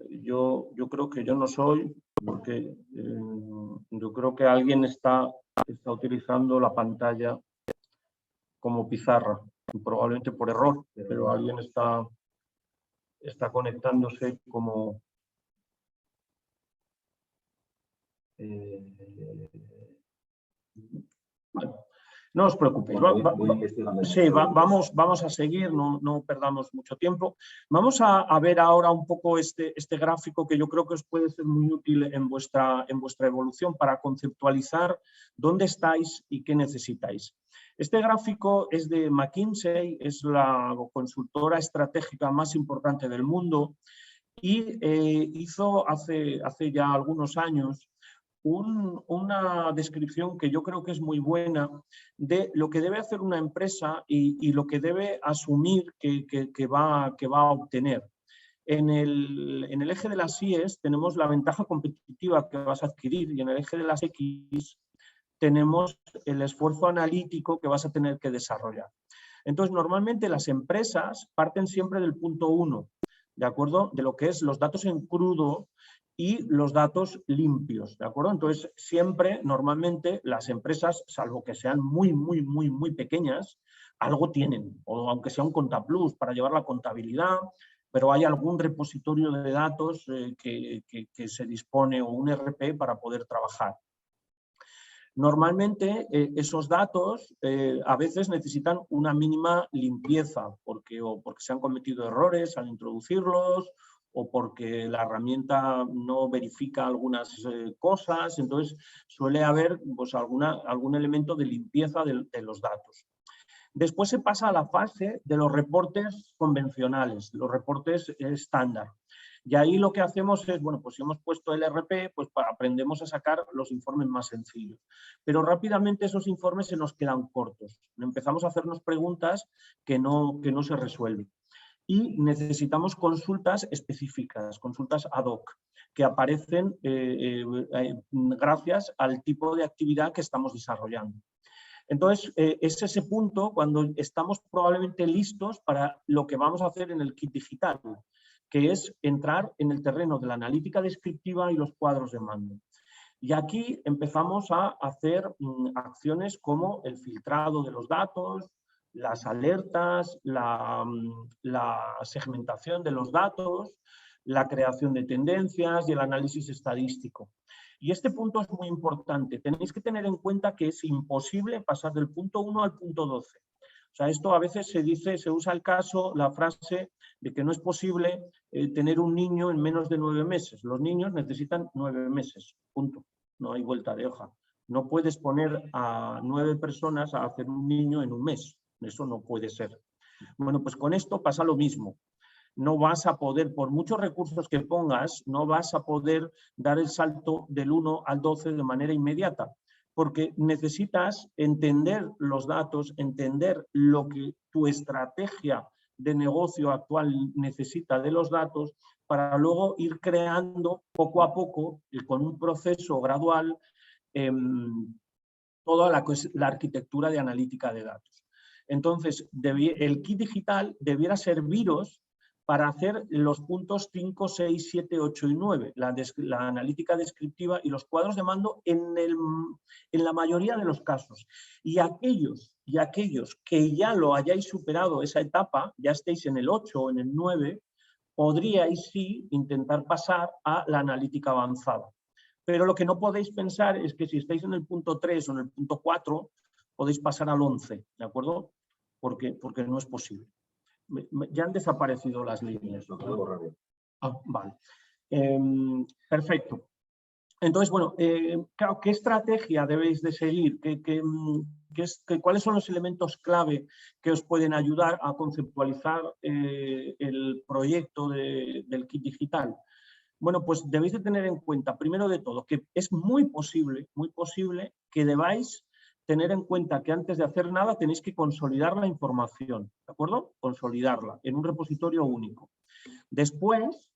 Yo creo que yo no soy, porque yo creo que alguien está utilizando la pantalla como pizarra, probablemente por error, pero alguien está conectándose como... No os preocupéis, vamos a seguir, no perdamos mucho tiempo. Vamos a ver ahora un poco este gráfico, que yo creo que os puede ser muy útil en vuestra evolución para conceptualizar dónde estáis y qué necesitáis. Este gráfico es de McKinsey, es la consultora estratégica más importante del mundo, y hizo hace ya algunos años una descripción que yo creo que es muy buena de lo que debe hacer una empresa y lo que debe asumir que va a obtener. En el eje de las Y's tenemos la ventaja competitiva que vas a adquirir, y en el eje de las X tenemos el esfuerzo analítico que vas a tener que desarrollar. Entonces, normalmente las empresas parten siempre del punto 1, ¿de acuerdo? De lo que es los datos en crudo y los datos limpios, ¿de acuerdo? Entonces, siempre, normalmente, las empresas, salvo que sean muy pequeñas, algo tienen, o aunque sea un Contaplus para llevar la contabilidad, pero hay algún repositorio de datos que se dispone, o un ERP para poder trabajar. Normalmente esos datos a veces necesitan una mínima limpieza, porque se han cometido errores al introducirlos, o porque la herramienta no verifica algunas cosas. Entonces suele haber pues, algún elemento de limpieza de los datos. Después se pasa a la fase de los reportes convencionales, los reportes estándar. Y ahí lo que hacemos es, bueno, pues si hemos puesto el ERP, pues aprendemos a sacar los informes más sencillos. Pero rápidamente esos informes se nos quedan cortos. Empezamos a hacernos preguntas que no se resuelven. Y necesitamos consultas específicas, consultas ad hoc, que aparecen gracias al tipo de actividad que estamos desarrollando. Entonces, es ese punto cuando estamos probablemente listos para lo que vamos a hacer en el kit digital, que es entrar en el terreno de la analítica descriptiva y los cuadros de mando. Y aquí empezamos a hacer acciones como el filtrado de los datos, las alertas, la segmentación de los datos, la creación de tendencias y el análisis estadístico. Y este punto es muy importante. Tenéis que tener en cuenta que es imposible pasar del punto 1 al punto 12. O sea, esto a veces se usa la frase de que no es posible tener un niño en menos de 9 meses. Los niños necesitan 9 meses, punto. No hay vuelta de hoja. No puedes poner a 9 personas a hacer un niño en un mes. Eso no puede ser. Bueno, pues con esto pasa lo mismo. No vas a poder, por muchos recursos que pongas, no vas a poder dar el salto del 1 al 12 de manera inmediata, porque necesitas entender los datos, entender lo que tu estrategia de negocio actual necesita de los datos, para luego ir creando poco a poco y con un proceso gradual toda la arquitectura de analítica de datos. Entonces, el kit digital debiera serviros para hacer los puntos 5, 6, 7, 8 y 9, la analítica descriptiva y los cuadros de mando en la mayoría de los casos. Y aquellos que ya lo hayáis superado esa etapa, ya estéis en el 8 o en el 9, podríais sí intentar pasar a la analítica avanzada. Pero lo que no podéis pensar es que si estáis en el punto 3 o en el punto 4, podéis pasar al 11, ¿de acuerdo? Porque no es posible. Ya han desaparecido las líneas. Vale. Perfecto. Entonces, bueno, claro, ¿qué estrategia debéis de seguir? ¿Cuáles son los elementos clave que os pueden ayudar a conceptualizar el proyecto del kit digital? Bueno, pues debéis de tener en cuenta, primero de todo, que es muy posible que debáis tener en cuenta que antes de hacer nada tenéis que consolidar la información, ¿de acuerdo? Consolidarla en un repositorio único. Después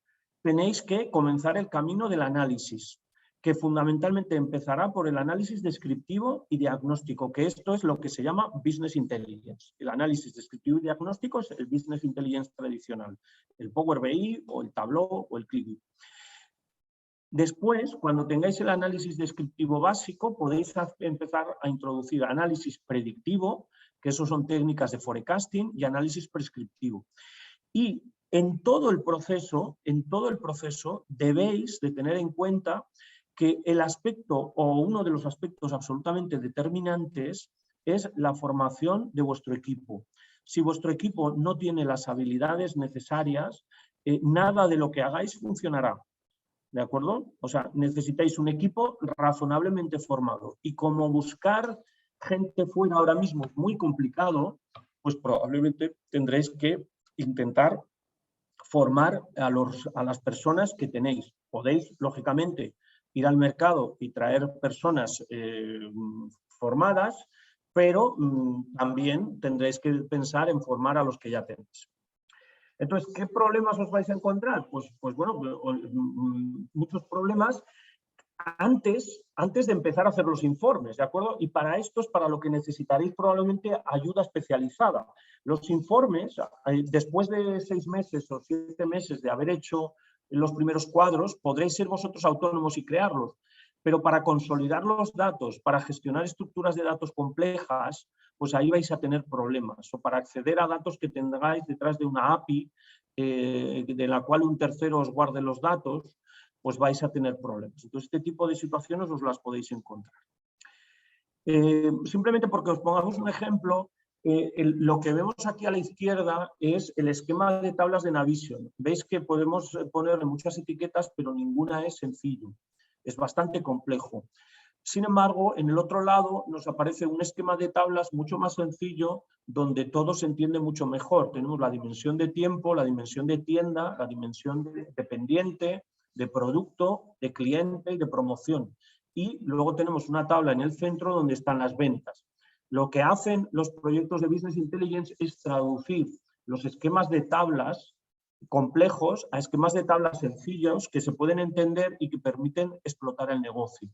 tenéis que comenzar el camino del análisis, que fundamentalmente empezará por el análisis descriptivo y diagnóstico, que esto es lo que se llama Business Intelligence. El análisis descriptivo y diagnóstico es el Business Intelligence tradicional, el Power BI o el Tableau o el ClickView. Después, cuando tengáis el análisis descriptivo básico, podéis empezar a introducir análisis predictivo, que eso son técnicas de forecasting, y análisis prescriptivo. Y en todo el proceso debéis de tener en cuenta que el aspecto o uno de los aspectos absolutamente determinantes es la formación de vuestro equipo. Si vuestro equipo no tiene las habilidades necesarias, nada de lo que hagáis funcionará. ¿De acuerdo? O sea, necesitáis un equipo razonablemente formado. Y como buscar gente fuera ahora mismo es muy complicado, pues probablemente tendréis que intentar formar a las personas que tenéis. Podéis, lógicamente, ir al mercado y traer personas formadas, pero también tendréis que pensar en formar a los que ya tenéis. Entonces, ¿qué problemas os vais a encontrar? Pues bueno, muchos problemas antes de empezar a hacer los informes, ¿de acuerdo? Y para esto es para lo que necesitaréis probablemente ayuda especializada. Los informes, después de 6 meses o 7 meses de haber hecho los primeros cuadros, podréis ser vosotros autónomos y crearlos. Pero para consolidar los datos, para gestionar estructuras de datos complejas, pues ahí vais a tener problemas. O para acceder a datos que tengáis detrás de una API, de la cual un tercero os guarde los datos, pues vais a tener problemas. Entonces, este tipo de situaciones os las podéis encontrar. Simplemente porque os pongamos un ejemplo, lo que vemos aquí a la izquierda es el esquema de tablas de Navision. Veis que podemos ponerle muchas etiquetas, pero ninguna es sencillo. Es bastante complejo. Sin embargo, en el otro lado nos aparece un esquema de tablas mucho más sencillo, donde todo se entiende mucho mejor. Tenemos la dimensión de tiempo, la dimensión de tienda, la dimensión de dependiente, de producto, de cliente y de promoción. Y luego tenemos una tabla en el centro donde están las ventas. Lo que hacen los proyectos de Business Intelligence es traducir los esquemas de tablas complejos a esquemas de tablas sencillos que se pueden entender y que permiten explotar el negocio.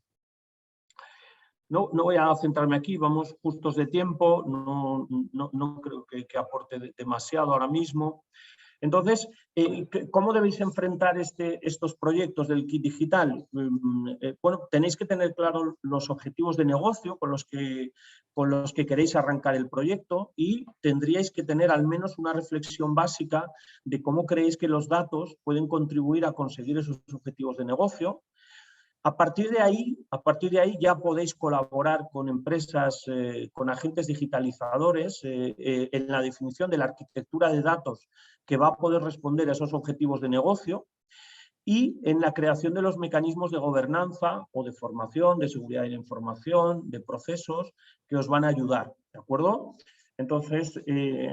No voy a centrarme aquí, vamos justos de tiempo, no creo que aporte demasiado ahora mismo. Entonces, ¿cómo debéis enfrentar estos proyectos del kit digital? Bueno, tenéis que tener claros los objetivos de negocio con los que queréis arrancar el proyecto y tendríais que tener al menos una reflexión básica de cómo creéis que los datos pueden contribuir a conseguir esos objetivos de negocio. A partir de ahí ya podéis colaborar con empresas, con agentes digitalizadores en la definición de la arquitectura de datos que va a poder responder a esos objetivos de negocio y en la creación de los mecanismos de gobernanza o de formación, de seguridad de la información, de procesos que os van a ayudar, ¿de acuerdo? Entonces,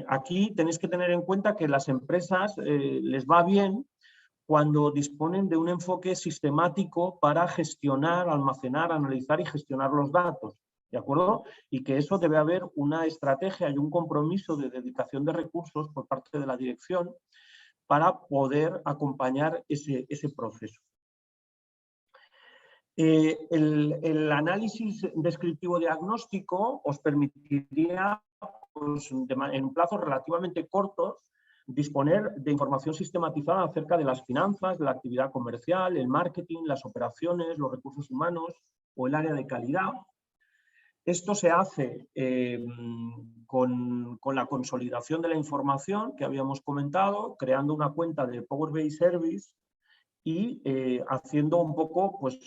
aquí tenéis que tener en cuenta que las empresas les va bien cuando disponen de un enfoque sistemático para gestionar, almacenar, analizar y gestionar los datos, ¿de acuerdo? Y que eso debe haber una estrategia y un compromiso de dedicación de recursos por parte de la dirección para poder acompañar ese proceso. El análisis descriptivo diagnóstico os permitiría, pues, en plazos relativamente cortos, disponer de información sistematizada acerca de las finanzas, de la actividad comercial, el marketing, las operaciones, los recursos humanos o el área de calidad. Esto se hace con la consolidación de la información que habíamos comentado, creando una cuenta de Power BI Service y haciendo un poco pues,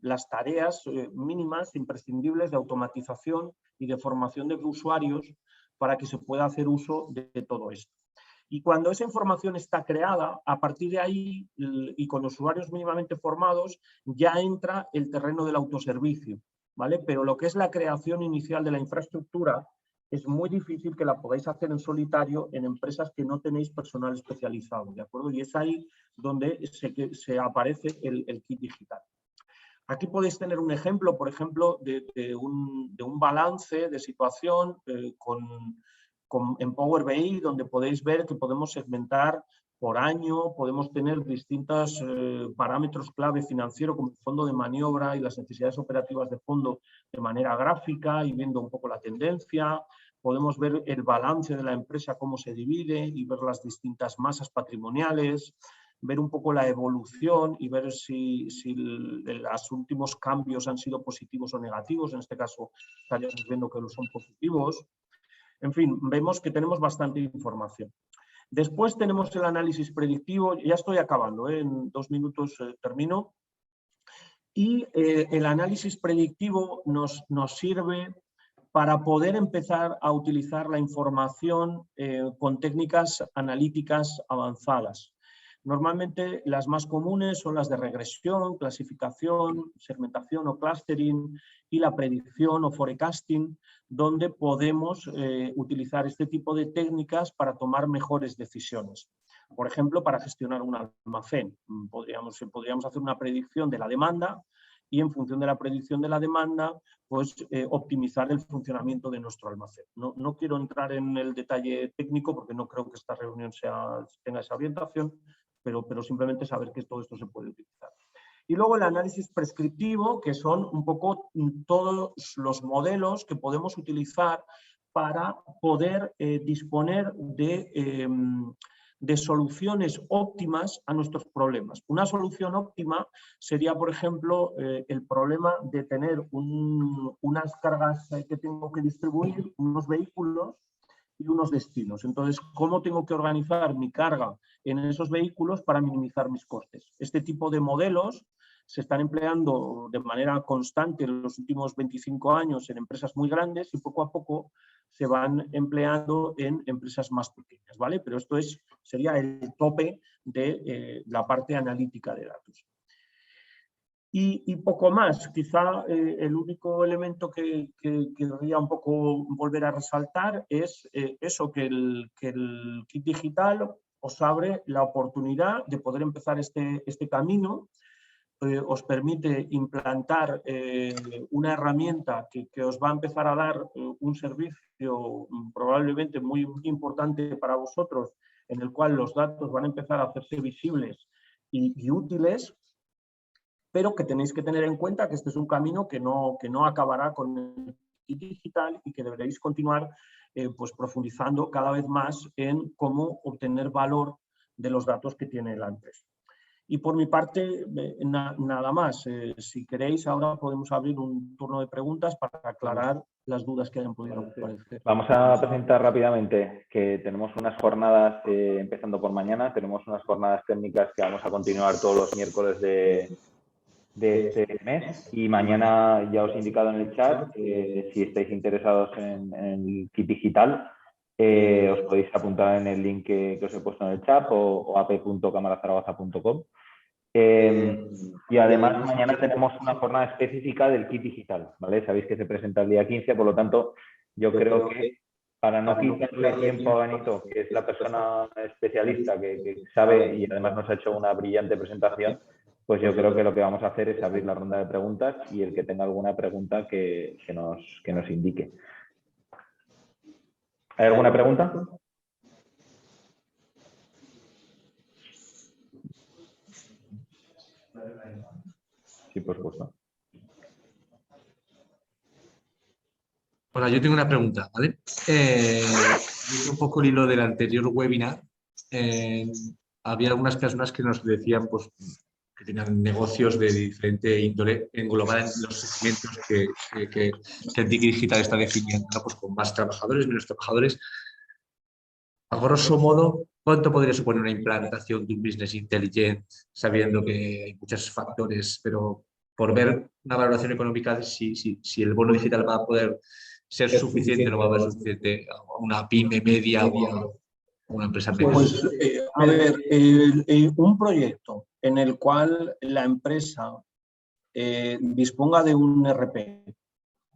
las tareas mínimas, imprescindibles de automatización y de formación de usuarios para que se pueda hacer uso de todo esto. Y cuando esa información está creada, a partir de ahí y con los usuarios mínimamente formados, ya entra el terreno del autoservicio, ¿vale? Pero lo que es la creación inicial de la infraestructura es muy difícil que la podáis hacer en solitario en empresas que no tenéis personal especializado, ¿de acuerdo? Y es ahí donde se aparece el kit digital. Aquí podéis tener un ejemplo, por ejemplo, de un balance de situación en Power BI, donde podéis ver que podemos segmentar por año, podemos tener distintos parámetros clave financiero como el fondo de maniobra y las necesidades operativas de fondo de manera gráfica y viendo un poco la tendencia. Podemos ver el balance de la empresa, cómo se divide y ver las distintas masas patrimoniales, ver un poco la evolución y ver si los últimos cambios han sido positivos o negativos. En este caso estaríamos viendo que son positivos. En fin, vemos que tenemos bastante información. Después tenemos el análisis predictivo. Ya estoy acabando, en 2 minutos termino. Y el análisis predictivo nos sirve para poder empezar a utilizar la información con técnicas analíticas avanzadas. Normalmente las más comunes son las de regresión, clasificación, segmentación o clustering y la predicción o forecasting, donde podemos utilizar este tipo de técnicas para tomar mejores decisiones. Por ejemplo, para gestionar un almacén, podríamos hacer una predicción de la demanda y en función de la predicción de la demanda, pues optimizar el funcionamiento de nuestro almacén. No quiero entrar en el detalle técnico porque no creo que esta reunión tenga esa orientación, pero simplemente saber que todo esto se puede utilizar. Y luego el análisis prescriptivo, que son un poco todos los modelos que podemos utilizar para poder disponer de soluciones óptimas a nuestros problemas. Una solución óptima sería, por ejemplo, el problema de tener unas cargas que tengo que distribuir, unos vehículos y unos destinos. Entonces, ¿cómo tengo que organizar mi carga en esos vehículos para minimizar mis costes? Este tipo de modelos se están empleando de manera constante en los últimos 25 años en empresas muy grandes y poco a poco se van empleando en empresas más pequeñas, ¿vale? Pero esto sería el tope de la parte analítica de datos. Y poco más, quizá el único elemento que querría un poco volver a resaltar es eso, que el kit digital os abre la oportunidad de poder empezar este camino, os permite implantar una herramienta que os va a empezar a dar un servicio probablemente muy importante para vosotros, en el cual los datos van a empezar a hacerse visibles y útiles, pero que tenéis que tener en cuenta que este es un camino que no acabará con el kit digital y que deberéis continuar pues profundizando cada vez más en cómo obtener valor de los datos que tiene la empresa. Y por mi parte, nada más. Si queréis, ahora podemos abrir un turno de preguntas para aclarar las dudas que hayan podido aparecer. Vamos a presentar rápidamente que tenemos unas jornadas, empezando por mañana, tenemos unas jornadas técnicas que vamos a continuar todos los miércoles de este mes, y mañana ya os he indicado en el chat si estáis interesados en el kit digital, os podéis apuntar en el link que os he puesto en el chat o ap.camarazaragoza.com. Y además mañana tenemos una jornada específica del kit digital, ¿vale? Sabéis que se presenta el día 15, por lo tanto yo creo que para no quitarle tiempo a Benito, que es la persona especialista que sabe y además nos ha hecho una brillante presentación, pues yo creo que lo que vamos a hacer es abrir la ronda de preguntas y el que tenga alguna pregunta que nos indique. ¿Hay alguna pregunta? Sí, por supuesto. Hola, yo tengo una pregunta, ¿vale? Un poco el hilo del anterior webinar. Había algunas personas que nos decían pues, que tenían negocios de diferente índole englobadas en los segmentos que el TIC digital está definiendo, ¿no? Pues con más trabajadores, menos trabajadores. A grosso modo, ¿cuánto podría suponer una implantación de un business intelligent, sabiendo que hay muchos factores, pero por ver una valoración económica de si el bono digital va a poder ser suficiente o no va a ser suficiente a una pyme media? una empresa Pues, a ver, un proyecto en el cual la empresa disponga de un RP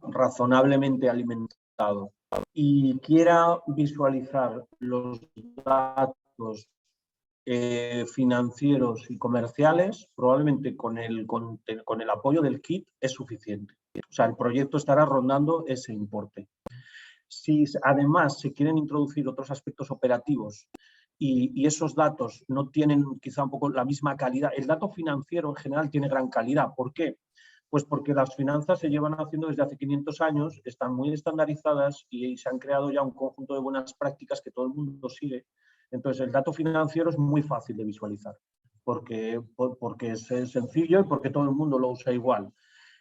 razonablemente alimentado y quiera visualizar los datos financieros y comerciales, probablemente con el apoyo del kit es suficiente. O sea, el proyecto estará rondando ese importe. Si además se quieren introducir otros aspectos operativos y esos datos no tienen quizá un poco la misma calidad, el dato financiero en general tiene gran calidad. ¿Por qué? Pues porque las finanzas se llevan haciendo desde hace 500 años, están muy estandarizadas y se han creado ya un conjunto de buenas prácticas que todo el mundo sigue. Entonces, el dato financiero es muy fácil de visualizar porque es sencillo y porque todo el mundo lo usa igual.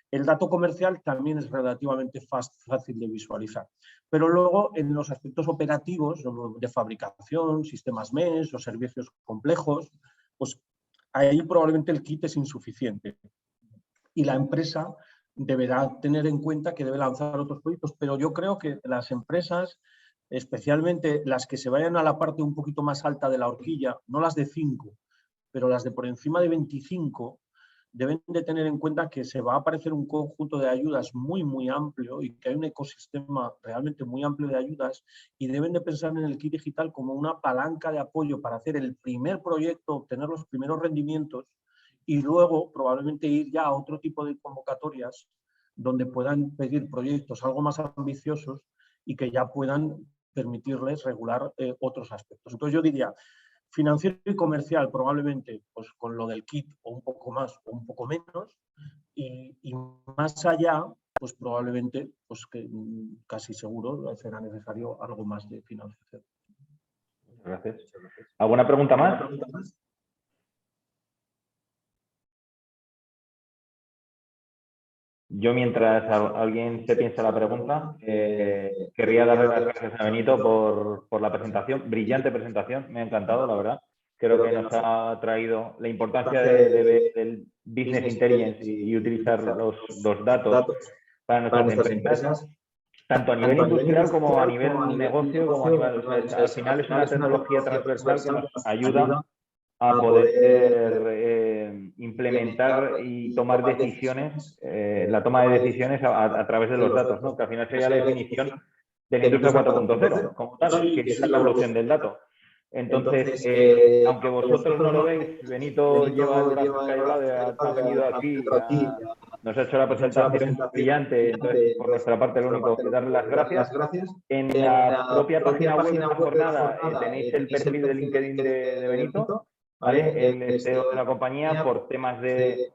El dato comercial también es relativamente fácil de visualizar. Pero luego, en los aspectos operativos de fabricación, sistemas MES o servicios complejos, pues ahí probablemente el kit es insuficiente. Y la empresa deberá tener en cuenta que debe lanzar otros proyectos. Pero yo creo que las empresas, especialmente las que se vayan a la parte un poquito más alta de la horquilla, no las de 5, pero las de por encima de 25, deben de tener en cuenta que se va a aparecer un conjunto de ayudas muy, muy amplio y que hay un ecosistema realmente muy amplio de ayudas y deben de pensar en el kit digital como una palanca de apoyo para hacer el primer proyecto, obtener los primeros rendimientos y luego probablemente ir ya a otro tipo de convocatorias donde puedan pedir proyectos algo más ambiciosos y que ya puedan permitirles regular otros aspectos. Entonces yo diría, financiero y comercial probablemente pues con lo del kit o un poco más o un poco menos y más allá pues probablemente pues que casi seguro será necesario algo más de financiación. Gracias. ¿Alguna pregunta más? Yo, mientras alguien se piensa la pregunta, querría darle las gracias a Benito por la presentación. Brillante presentación, me ha encantado, la verdad. Creo que nos ha traído la importancia del business intelligence y utilizar los datos para nuestras empresas, tanto a nivel industrial como a nivel negocio, como a nivel, o sea, al final es una tecnología transversal que nos ayuda a poder implementar y tomar decisiones, la toma de decisiones a través de los datos, ¿no? Que al final sería la definición de la industria 4.0 como tal, que es la evolución del dato. Entonces, aunque vosotros no lo veis, Benito lleva el brazo escayolado, ha venido aquí, nos ha hecho la presentación brillante. Entonces, por nuestra parte, lo único que darle las gracias. En la propia página web de la jornada tenéis el perfil de LinkedIn de Benito, ¿vale? El CEO de la compañía. Por temas de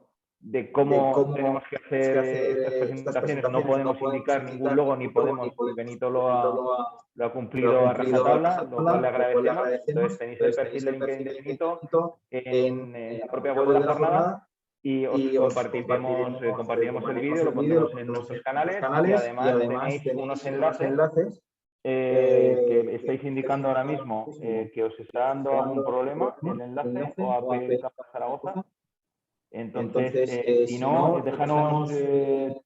cómo tenemos que hacer estas presentaciones, no podemos indicar ningún logo ni podemos, y Benito lo ha cumplido a rajatabla, lo cual le agradecemos. Entonces tenéis el perfil de LinkedIn de Benito en la propia web de la jornada y os compartiremos el vídeo, lo pondremos en nuestros canales y además tenéis unos enlaces que estáis indicando ahora mismo que os está dando algún problema el enlace o a Zaragoza. Entonces, si no, déjanos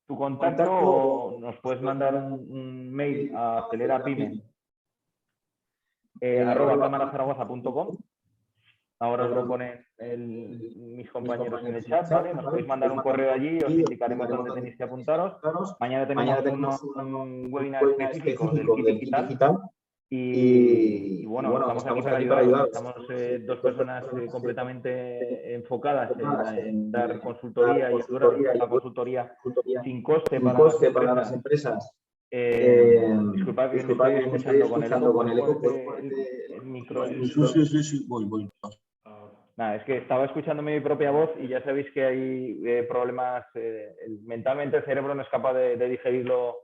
tu contacto o nos puedes mandar un mail a acelerapyme@cámarazaragoza.com. Ahora os lo ponen mis compañeros en el chat, ¿vale? Nos podéis mandar un correo allí y os indicaremos dónde tenéis que apuntaros. Mañana tenemos un webinar específico del kit digital. Y bueno, estamos aquí para ayudaros. Estamos dos personas completamente enfocadas en dar consultoría y ayudar a consultoría sin coste para las empresas. Disculpad que me estoy escuchando con el eco, el micro. Sí, voy. Nada, es que estaba escuchándome mi propia voz y ya sabéis que hay problemas, mentalmente el cerebro no es capaz de digerirlo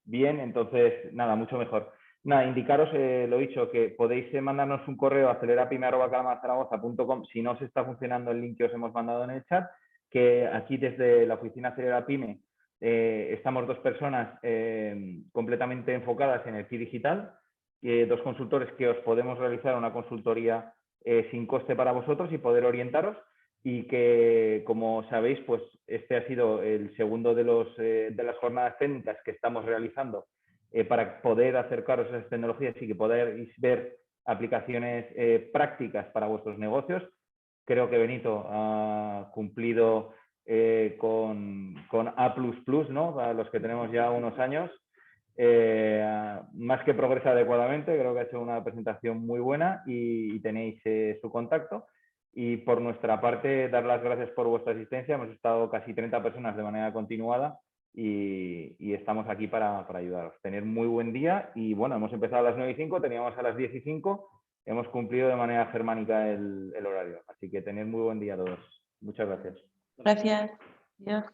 bien, entonces nada, mucho mejor. Nada, indicaros, lo dicho, que podéis mandarnos un correo a acelerapyme@cámarazaragoza.com si no os está funcionando el link que os hemos mandado en el chat, que aquí desde la oficina Acelerapyme estamos dos personas completamente enfocadas en el kit digital, dos consultores que os podemos realizar una consultoría sin coste para vosotros y poder orientaros, y que, como sabéis, pues este ha sido el segundo de las jornadas técnicas que estamos realizando para poder acercaros a esas tecnologías y que podáis ver aplicaciones prácticas para vuestros negocios. Creo que Benito ha cumplido con A++, ¿no? Para los que tenemos ya unos años. Más que progresa adecuadamente, creo que ha hecho una presentación muy buena y tenéis su contacto. Y por nuestra parte, dar las gracias por vuestra asistencia. Hemos estado casi 30 personas de manera continuada y estamos aquí para ayudaros. Tener muy buen día y bueno, hemos empezado a las 9:05, teníamos a las 10:05, hemos cumplido de manera germánica el horario. Así que tener muy buen día a todos. Muchas gracias. Gracias. Adiós.